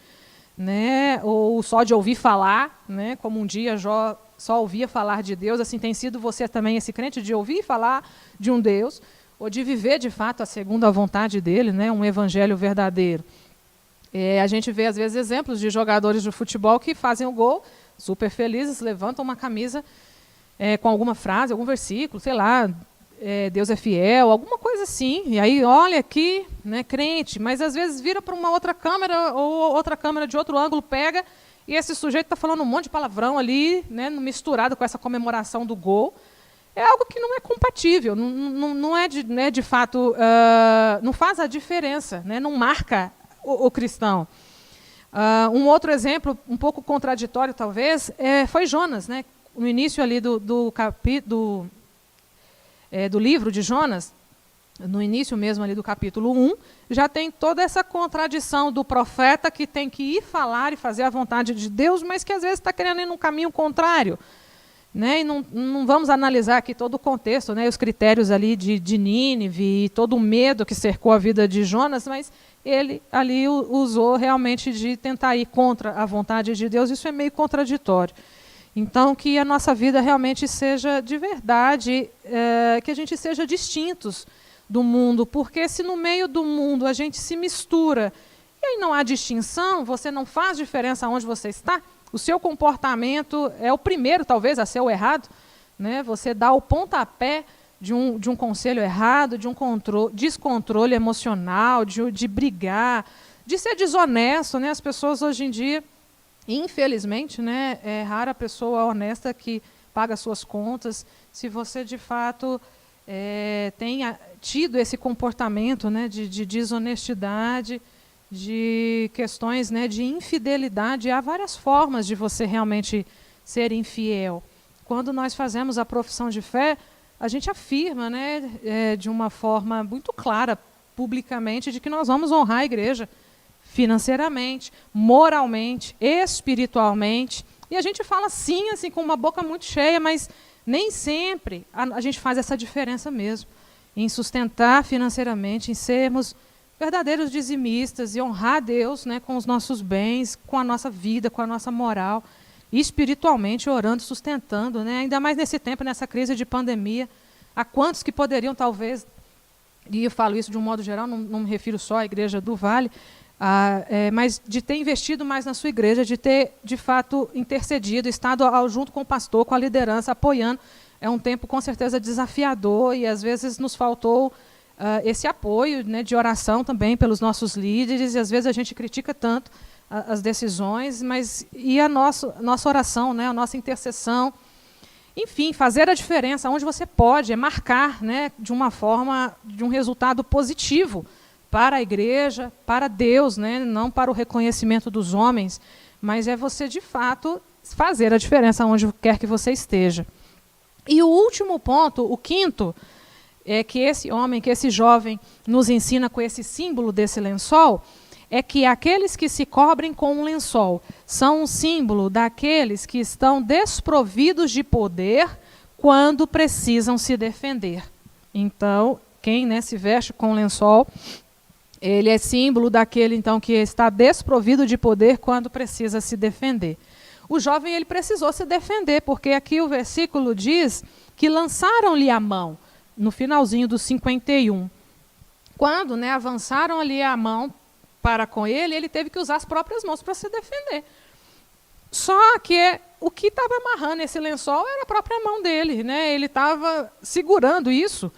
né, ou só de ouvir falar, né, como um dia Jó só ouvia falar de Deus, assim tem sido você também esse crente de ouvir falar de um Deus, ou de viver de fato a segunda vontade dele, né, um evangelho verdadeiro. A gente vê às vezes exemplos de jogadores de futebol que fazem o gol, super felizes, levantam uma camisa com alguma frase, algum versículo, sei lá, Deus é fiel, alguma coisa assim, e aí olha aqui, né, crente, mas às vezes vira para uma outra câmera, ou outra câmera de outro ângulo pega, e esse sujeito está falando um monte de palavrão ali, né, misturado com essa comemoração do gol. É algo que não é compatível, não é de fato, não faz a diferença, né, não marca o cristão. Um outro exemplo, um pouco contraditório talvez, foi Jonas, né? No início ali do livro de Jonas, no início mesmo ali do capítulo 1, já tem toda essa contradição do profeta que tem que ir falar e fazer a vontade de Deus, mas que às vezes está querendo ir num caminho contrário. Né? E não vamos analisar aqui todo o contexto, né? Os critérios ali de Nínive e todo o medo que cercou a vida de Jonas, mas ele ali usou realmente de tentar ir contra a vontade de Deus. Isso é meio contraditório. Então, que a nossa vida realmente seja de verdade, que a gente seja distintos do mundo, porque se no meio do mundo a gente se mistura e aí não há distinção, você não faz diferença onde você está, o seu comportamento é o primeiro, talvez, a ser o errado, né? Você dá o pontapé de um conselho errado, de um descontrole emocional, de brigar, de ser desonesto, né? As pessoas hoje em dia, infelizmente, né, é rara a pessoa honesta que paga suas contas. Se você, de fato, tenha tido esse comportamento, né, de desonestidade, de questões, né, de infidelidade, há várias formas de você realmente ser infiel. Quando nós fazemos a profissão de fé, a gente afirma, né, de uma forma muito clara, publicamente, de que nós vamos honrar a igreja financeiramente, moralmente, espiritualmente. E a gente fala sim, assim, com uma boca muito cheia, mas nem sempre a gente faz essa diferença mesmo, em sustentar financeiramente, em sermos verdadeiros dizimistas e honrar a Deus, né, com os nossos bens, com a nossa vida, com a nossa moral, e espiritualmente orando, sustentando, né, ainda mais nesse tempo, nessa crise de pandemia. Há quantos que poderiam talvez, e eu falo isso de um modo geral, não me refiro só à Igreja do Vale, mas de ter investido mais na sua igreja, de ter, de fato, intercedido, estado junto com o pastor, com a liderança, apoiando. É um tempo, com certeza, desafiador e, às vezes, nos faltou esse apoio, né, de oração também pelos nossos líderes, e às vezes a gente critica tanto as decisões, mas e a nossa oração, né, a nossa intercessão, enfim, fazer a diferença onde você pode, marcar, né, de uma forma, de um resultado positivo para a igreja, para Deus, né, não para o reconhecimento dos homens, mas é você, de fato, fazer a diferença onde quer que você esteja. E o último ponto, o quinto, é que esse homem, que esse jovem nos ensina com esse símbolo desse lençol, é que aqueles que se cobrem com um lençol são um símbolo daqueles que estão desprovidos de poder quando precisam se defender. Então, quem, né, se veste com um lençol, ele é símbolo daquele, então, que está desprovido de poder quando precisa se defender. o jovem ele precisou se defender, porque aqui o versículo diz que lançaram-lhe a mão, no finalzinho do 51. Quando, né, avançaram ali a mão para com ele, ele teve que usar as próprias mãos para se defender. Só que o que estava amarrando esse lençol era a própria mão dele, né? Ele estava segurando isso,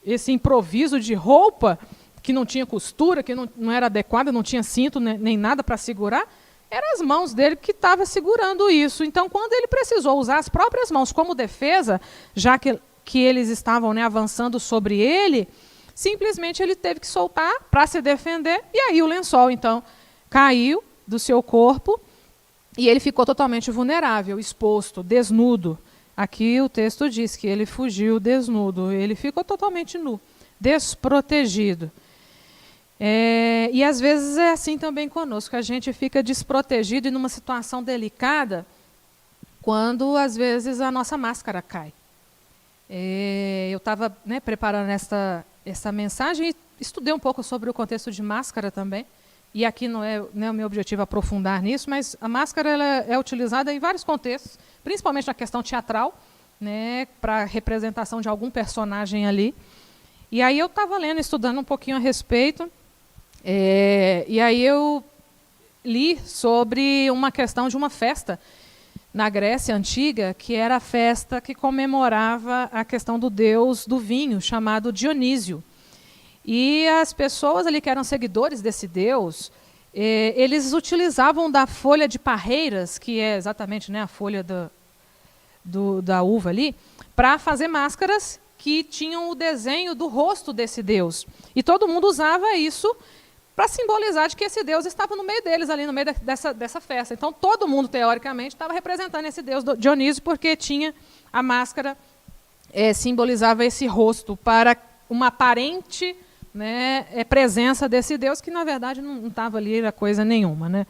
esse improviso de roupa, que não tinha costura, que não era adequada, não tinha cinto nem nada para segurar, eram as mãos dele que estavam segurando isso. Então, quando ele precisou usar as próprias mãos como defesa, já que eles estavam, né, avançando sobre ele, simplesmente ele teve que soltar para se defender, e aí o lençol, então, caiu do seu corpo, e ele ficou totalmente vulnerável, exposto, desnudo. Aqui o texto diz que ele fugiu desnudo, ele ficou totalmente nu, desprotegido. E às vezes é assim também conosco, a gente fica desprotegido e numa situação delicada, quando às vezes a nossa máscara cai. Eu estava, né, preparando essa mensagem e estudei um pouco sobre o contexto de máscara também. E aqui não é, né, o meu objetivo aprofundar nisso, mas a máscara ela é utilizada em vários contextos, principalmente na questão teatral, né, para representação de algum personagem ali. E aí eu estava lendo, estudando um pouquinho a respeito, e aí eu li sobre uma questão de uma festa na Grécia Antiga, que era a festa que comemorava a questão do deus do vinho, chamado Dionísio. E as pessoas ali que eram seguidores desse deus, eles utilizavam da folha de parreiras, que é exatamente, né, a folha da uva ali, para fazer máscaras que tinham o desenho do rosto desse deus. E todo mundo usava isso para simbolizar de que esse deus estava no meio deles, ali no meio dessa festa. Então, todo mundo, teoricamente, estava representando esse deus Dionísio, porque tinha a máscara, simbolizava esse rosto para uma aparente, né, presença desse deus, que, na verdade, não estava ali, era coisa nenhuma. Né?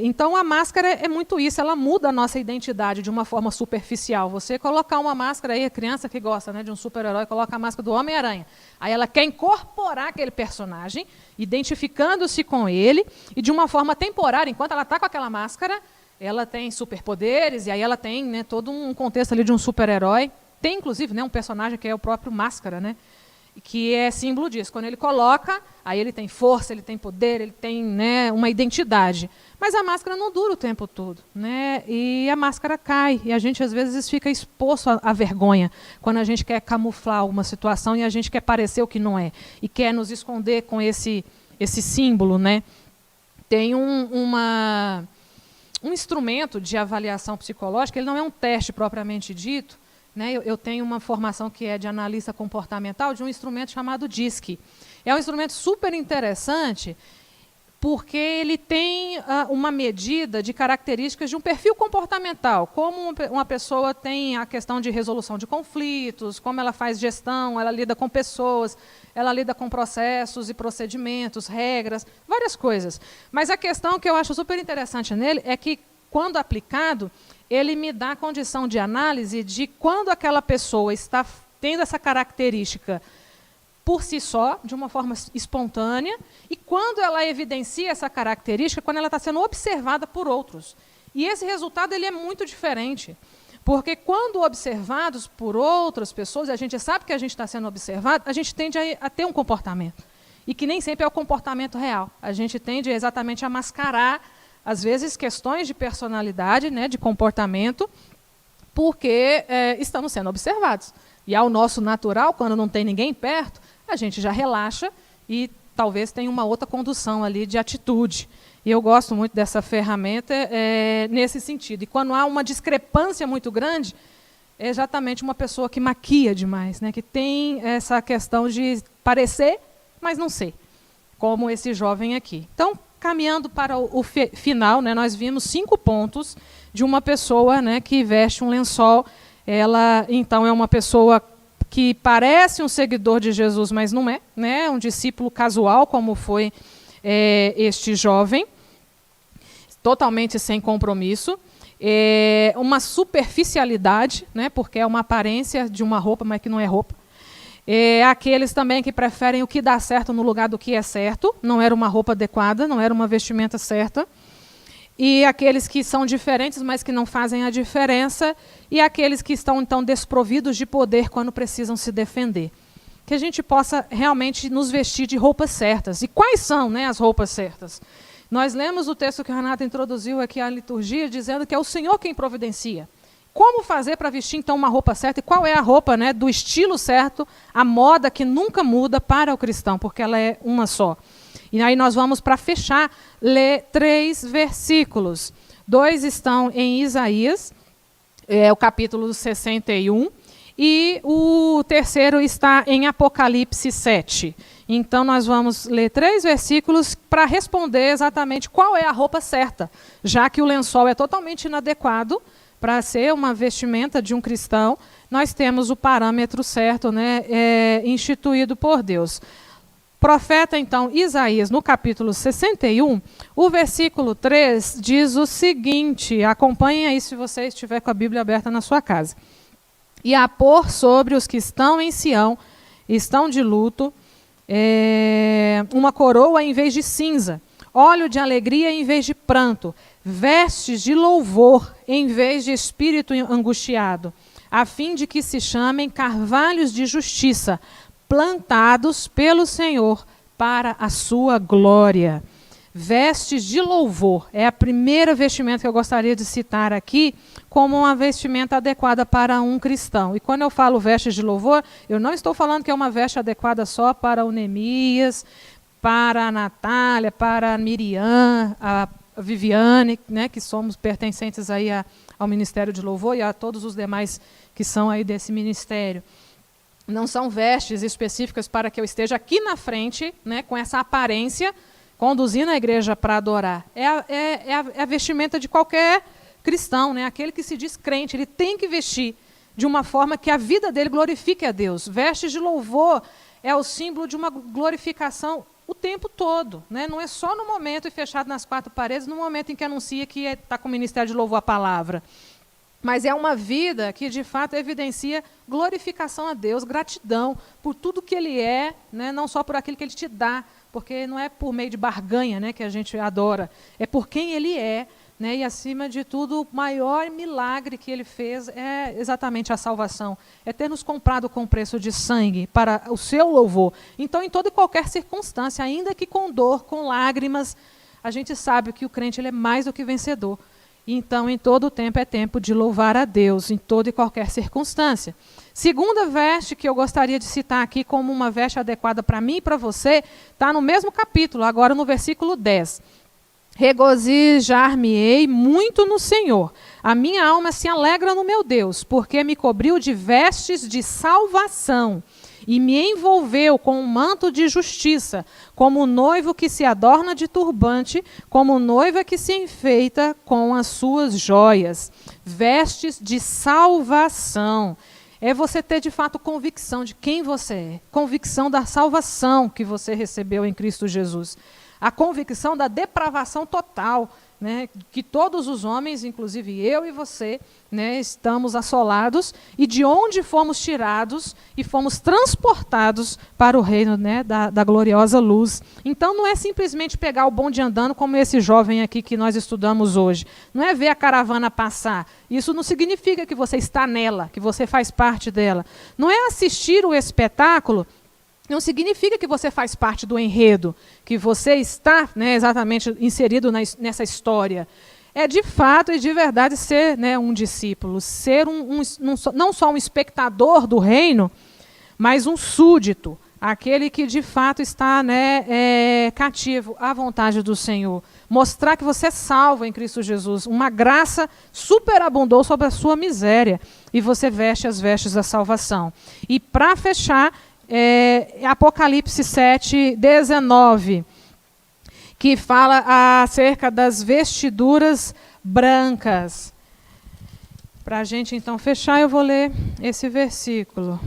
Então, a máscara é muito isso, ela muda a nossa identidade de uma forma superficial. Você colocar uma máscara aí, a criança que gosta, né, de um super-herói, coloca a máscara do Homem-Aranha. Aí ela quer incorporar aquele personagem, identificando-se com ele, e de uma forma temporária, enquanto ela está com aquela máscara, ela tem superpoderes, e aí ela tem, né, todo um contexto ali de um super-herói. Tem, inclusive, né, um personagem que é o próprio Máscara, né, que é símbolo disso. Quando ele coloca, aí ele tem força, ele tem poder, ele tem, né, uma identidade. Mas a máscara não dura o tempo todo, né? E a máscara cai, e a gente às vezes fica exposto à vergonha, quando a gente quer camuflar uma situação e a gente quer parecer o que não é, e quer nos esconder com esse símbolo. Né? Tem um instrumento de avaliação psicológica, ele não é um teste propriamente dito, né? Eu tenho uma formação que é de analista comportamental, de um instrumento chamado DISC. É um instrumento super interessante, porque ele tem uma medida de características de um perfil comportamental, como uma pessoa tem a questão de resolução de conflitos, como ela faz gestão, ela lida com pessoas, ela lida com processos e procedimentos, regras, várias coisas. Mas a questão que eu acho super interessante nele é que, quando aplicado, ele me dá a condição de análise de quando aquela pessoa está tendo essa característica por si só, de uma forma espontânea, e quando ela evidencia essa característica, quando ela está sendo observada por outros. E esse resultado ele é muito diferente, porque quando observados por outras pessoas, e a gente sabe que a gente está sendo observado, a gente tende a ter um comportamento, e que nem sempre é o comportamento real. A gente tende exatamente a mascarar, às vezes, questões de personalidade, né, de comportamento, porque estamos sendo observados. E ao nosso natural, quando não tem ninguém perto, a gente já relaxa e talvez tenha uma outra condução ali de atitude. E eu gosto muito dessa ferramenta nesse sentido. E quando há uma discrepância muito grande, é exatamente uma pessoa que maquia demais, né, que tem essa questão de parecer, mas não ser, como esse jovem aqui. Então, caminhando para o final, né, nós vimos 5 pontos de uma pessoa, né, que veste um lençol. Ela, então, é uma pessoa que parece um seguidor de Jesus, mas não é, né, um discípulo casual, como foi este jovem, totalmente sem compromisso. Uma superficialidade, né, porque é uma aparência de uma roupa, mas que não é roupa. Aqueles também que preferem o que dá certo no lugar do que é certo, não era uma roupa adequada, não era uma vestimenta certa. e aqueles que são diferentes, mas que não fazem a diferença, e aqueles que estão, então, desprovidos de poder quando precisam se defender. Que a gente possa realmente nos vestir de roupas certas. E quais são, né, as roupas certas? Nós lemos o texto que o Renato introduziu aqui à liturgia, dizendo que é o Senhor quem providencia. Como fazer para vestir, então, uma roupa certa? E qual é a roupa, né, do estilo certo, a moda que nunca muda para o cristão, porque ela é uma só. E aí nós vamos, para fechar, ler 3 versículos. 2 estão em Isaías, o capítulo 61, e o terceiro está em Apocalipse 7. Então nós vamos ler 3 versículos para responder exatamente qual é a roupa certa, já que o lençol é totalmente inadequado para ser uma vestimenta de um cristão. Nós temos o parâmetro certo, né, instituído por Deus. Profeta, então, Isaías, no capítulo 61, o versículo 3 diz o seguinte, acompanhem aí se você estiver com a Bíblia aberta na sua casa. E a pôr sobre os que estão em Sião, estão de luto, uma coroa em vez de cinza, óleo de alegria em vez de pranto, vestes de louvor em vez de espírito angustiado, a fim de que se chamem carvalhos de justiça, plantados pelo Senhor para a sua glória. Vestes de louvor é a primeira vestimenta que eu gostaria de citar aqui como uma vestimenta adequada para um cristão. E quando eu falo vestes de louvor, eu não estou falando que é uma veste adequada só para o Neemias, para a Natália, para a Miriam, a Viviane, né, que somos pertencentes aí ao Ministério de Louvor, e a todos os demais que são aí desse ministério. Não são vestes específicas para que eu esteja aqui na frente, né, com essa aparência, conduzindo a igreja para adorar. É a vestimenta de qualquer cristão, né, aquele que se diz crente, ele tem que vestir de uma forma que a vida dele glorifique a Deus. Vestes de louvor é o símbolo de uma glorificação o tempo todo, né? Não é só no momento e fechado nas 4 paredes, no momento em que anuncia que está com o ministério de louvor a palavra. Mas é uma vida que, de fato, evidencia glorificação a Deus, gratidão por tudo que Ele é, né? Não só por aquilo que Ele te dá, porque não é por meio de barganha, né, que a gente adora, é por quem Ele é, né? E, acima de tudo, o maior milagre que Ele fez é exatamente a salvação, é ter nos comprado com preço de sangue para o seu louvor. Então, em toda e qualquer circunstância, ainda que com dor, com lágrimas, a gente sabe que o crente ele é mais do que vencedor. Então, em todo o tempo é tempo de louvar a Deus, em toda e qualquer circunstância. Segunda veste que eu gostaria de citar aqui como uma veste adequada para mim e para você, está no mesmo capítulo, agora no versículo 10. Regozijar-me-ei muito no Senhor. A minha alma se alegra no meu Deus, porque me cobriu de vestes de salvação e me envolveu com um manto de justiça, como o noivo que se adorna de turbante, como noiva que se enfeita com as suas joias. Vestes de salvação. É você ter, de fato, convicção de quem você é. Convicção da salvação que você recebeu em Cristo Jesus. A convicção da depravação total, né, que todos os homens, inclusive eu e você, né, estamos assolados, e de onde fomos tirados e fomos transportados para o reino, né, da gloriosa luz. Então não é simplesmente pegar o bonde andando como esse jovem aqui que nós estudamos hoje. Não é ver a caravana passar. Isso não significa que você está nela, que você faz parte dela. Não é assistir o espetáculo. Não significa que você faz parte do enredo, que você está, né, exatamente inserido nessa história. É de fato e de verdade ser, né, um discípulo, ser não só um espectador do reino, mas um súdito, aquele que de fato está, né, cativo à vontade do Senhor. Mostrar que você é salvo em Cristo Jesus. Uma graça superabundou sobre a sua miséria e você veste as vestes da salvação. E para fechar, Apocalipse 7, 19, que fala acerca das vestiduras brancas. Para a gente então fechar, eu vou ler esse versículo.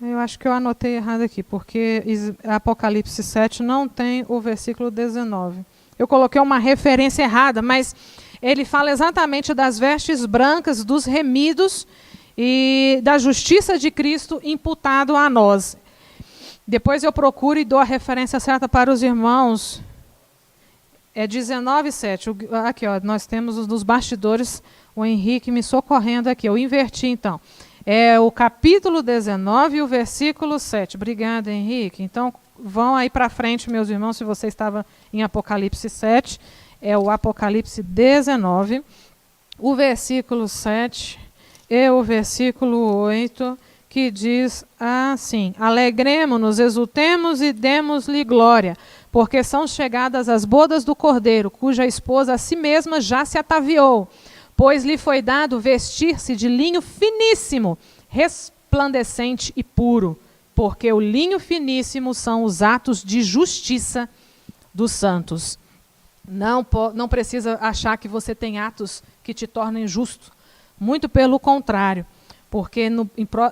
Eu acho que eu anotei errado aqui, porque Apocalipse 7 não tem o versículo 19. Eu coloquei uma referência errada, mas ele fala exatamente das vestes brancas dos remidos e da justiça de Cristo imputado a nós. Depois eu procuro e dou a referência certa para os irmãos. é 19:7. Aqui, ó, nós temos nos bastidores o Henrique me socorrendo aqui. Eu inverti, então. É o capítulo 19 e o versículo 7. Obrigada, Henrique. Então, vão aí para frente, meus irmãos, se você estava em Apocalipse 7. É o Apocalipse 19, o versículo 7 e o versículo 8, que diz assim: alegremo-nos, exultemos e demos-lhe glória, porque são chegadas as bodas do Cordeiro, cuja esposa a si mesma já se ataviou. Pois lhe foi dado vestir-se de linho finíssimo, resplandecente e puro, porque o linho finíssimo são os atos de justiça dos santos. Não precisa achar que você tem atos que te tornem justo. Muito pelo contrário, porque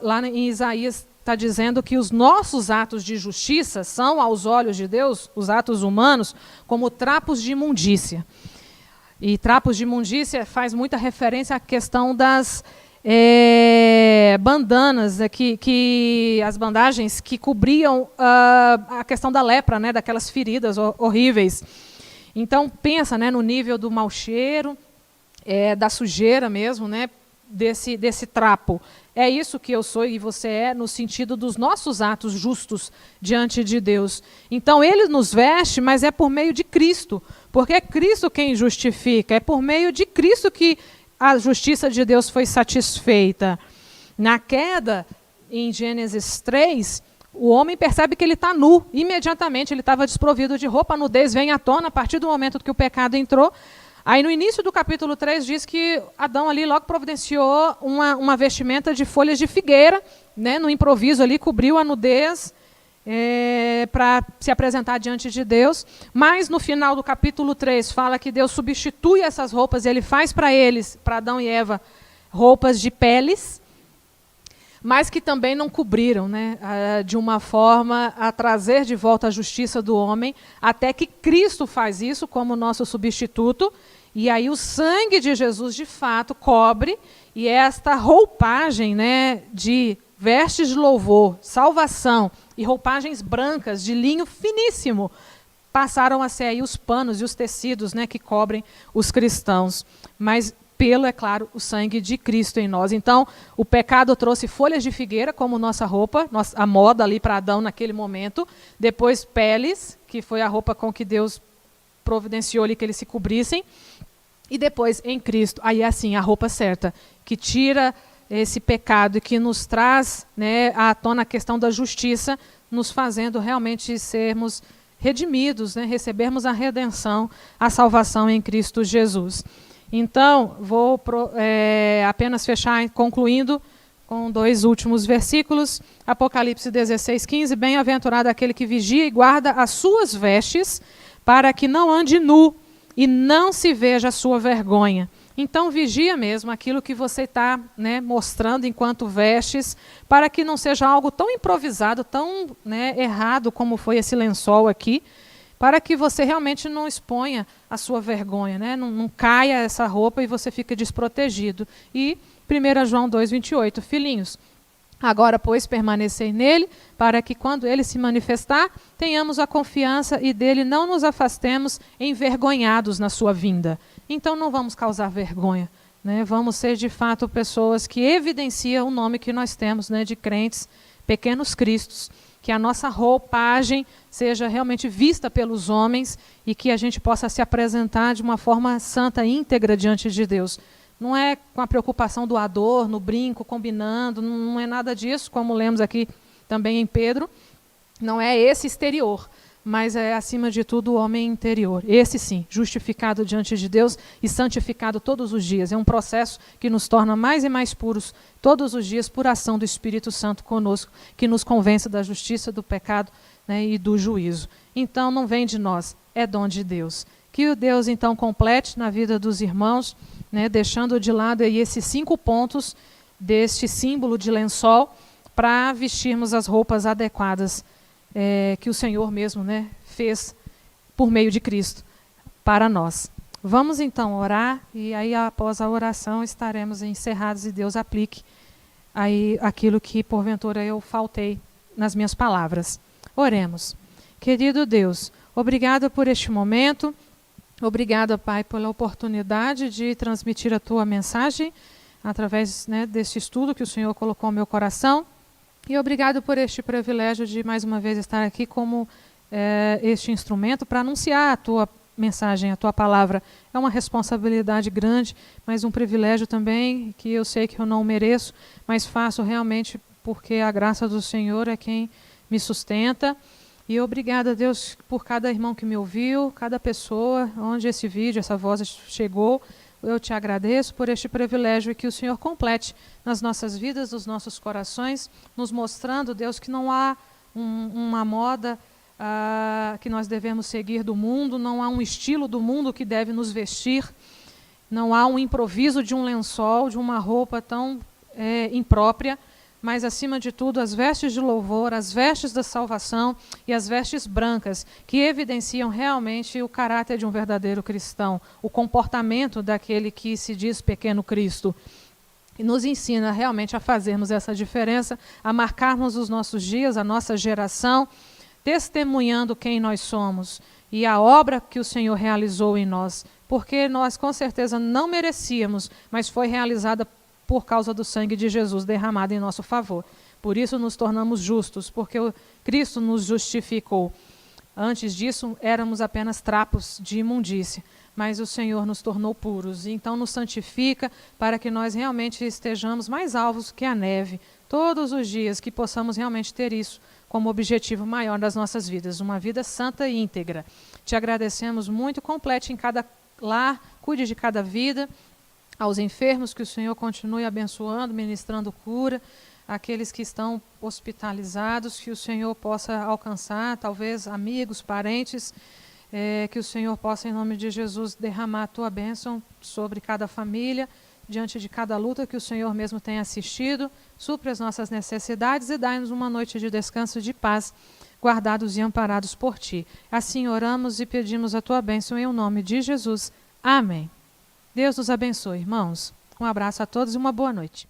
lá em Isaías está dizendo que os nossos atos de justiça são, aos olhos de Deus, os atos humanos, como trapos de imundícia. E trapos de imundícia faz muita referência à questão das bandanas, as bandagens que cobriam a questão da lepra, né, daquelas feridas horríveis. Então, pensa, né, no nível do mau cheiro, da sujeira mesmo, né, desse trapo. É isso que eu sou e você é, no sentido dos nossos atos justos diante de Deus. Então, ele nos veste, mas é por meio de Cristo, porque é Cristo quem justifica, é por meio de Cristo que a justiça de Deus foi satisfeita. Na queda, em Gênesis 3, o homem percebe que ele está nu, imediatamente ele estava desprovido de roupa, a nudez vem à tona a partir do momento que o pecado entrou. Aí no início do capítulo 3 diz que Adão ali logo providenciou uma vestimenta de folhas de figueira, né, no improviso ali, cobriu a nudez para se apresentar diante de Deus. Mas no final do capítulo 3 fala que Deus substitui essas roupas e ele faz para eles, para Adão e Eva, roupas de peles, mas que também não cobriram, né, de uma forma a trazer de volta a justiça do homem, até que Cristo faz isso como nosso substituto. E aí o sangue de Jesus, de fato, cobre, e esta roupagem, né, de vestes de louvor, salvação e roupagens brancas de linho finíssimo, passaram a ser aí os panos e os tecidos, né, que cobrem os cristãos. Mas é claro, o sangue de Cristo em nós. Então, o pecado trouxe folhas de figueira como nossa roupa, a moda ali para Adão naquele momento. Depois, peles, que foi a roupa com que Deus providenciou ali que eles se cobrissem. E depois, em Cristo, aí assim, a roupa certa, que tira esse pecado e que nos traz, né, à tona a questão da justiça, nos fazendo realmente sermos redimidos, né, recebermos a redenção, a salvação em Cristo Jesus. Então, vou apenas fechar, concluindo com 2 últimos versículos. Apocalipse 16:15, bem-aventurado aquele que vigia e guarda as suas vestes, para que não ande nu e não se veja a sua vergonha. Então, vigia mesmo aquilo que você está, né, mostrando enquanto vestes, para que não seja algo tão improvisado, tão, né, errado como foi esse lençol aqui, para que você realmente não exponha a sua vergonha, né? Não caia essa roupa e você fica desprotegido. E 1 João 2:28, filhinhos, agora, pois, permanecei nele, para que quando ele se manifestar, tenhamos a confiança e dele não nos afastemos envergonhados na sua vinda. Então não vamos causar vergonha, né? Vamos ser de fato pessoas que evidenciam o nome que nós temos, né, de crentes, pequenos cristos, que a nossa roupagem seja realmente vista pelos homens e que a gente possa se apresentar de uma forma santa e íntegra diante de Deus. Não é com a preocupação do adorno, brinco, combinando, não é nada disso, como lemos aqui também em Pedro. Não é esse exterior, mas é, acima de tudo, o homem interior. Esse sim, justificado diante de Deus e santificado todos os dias. É um processo que nos torna mais e mais puros todos os dias por ação do Espírito Santo conosco, que nos convence da justiça, do pecado, né, e do juízo. Então, não vem de nós, é dom de Deus. Que o Deus, então, complete na vida dos irmãos, né, deixando de lado aí esses 5 pontos deste símbolo de lençol para vestirmos as roupas adequadas que o Senhor mesmo, né, fez por meio de Cristo para nós. Vamos então orar e aí após a oração estaremos encerrados e Deus aplique aí aquilo que porventura eu faltei nas minhas palavras. Oremos. Querido Deus, obrigado por este momento. Obrigada, Pai, pela oportunidade de transmitir a Tua mensagem através, né, desse estudo que o Senhor colocou no meu coração. E obrigado por este privilégio de mais uma vez estar aqui como este instrumento para anunciar a Tua mensagem, a Tua palavra. É uma responsabilidade grande, mas um privilégio também que eu sei que eu não mereço, mas faço realmente porque a graça do Senhor é quem me sustenta. E obrigada, Deus, por cada irmão que me ouviu, cada pessoa, onde esse vídeo, essa voz chegou. Eu te agradeço por este privilégio e que o Senhor complete nas nossas vidas, nos nossos corações, nos mostrando, Deus, que não há uma moda que nós devemos seguir do mundo, não há um estilo do mundo que deve nos vestir, não há um improviso de um lençol, de uma roupa tão imprópria, mas, acima de tudo, as vestes de louvor, as vestes da salvação e as vestes brancas, que evidenciam realmente o caráter de um verdadeiro cristão, o comportamento daquele que se diz pequeno Cristo. E nos ensina realmente a fazermos essa diferença, a marcarmos os nossos dias, a nossa geração, testemunhando quem nós somos e a obra que o Senhor realizou em nós, porque nós com certeza não merecíamos, mas foi realizada por causa do sangue de Jesus derramado em nosso favor. Por isso nos tornamos justos, porque Cristo nos justificou. Antes disso, éramos apenas trapos de imundícia, mas o Senhor nos tornou puros. Então nos santifica para que nós realmente estejamos mais alvos que a neve, todos os dias, que possamos realmente ter isso como objetivo maior das nossas vidas, uma vida santa e íntegra. Te agradecemos muito, complete em cada lar, cuide de cada vida, aos enfermos, que o Senhor continue abençoando, ministrando cura, aqueles que estão hospitalizados, que o Senhor possa alcançar, talvez amigos, parentes, que o Senhor possa, em nome de Jesus, derramar a Tua bênção sobre cada família, diante de cada luta que o Senhor mesmo tem assistido, supre as nossas necessidades e dai-nos uma noite de descanso e de paz, guardados e amparados por Ti. Assim oramos e pedimos a Tua bênção em nome de Jesus. Amém. Deus nos abençoe, irmãos. Um abraço a todos e uma boa noite.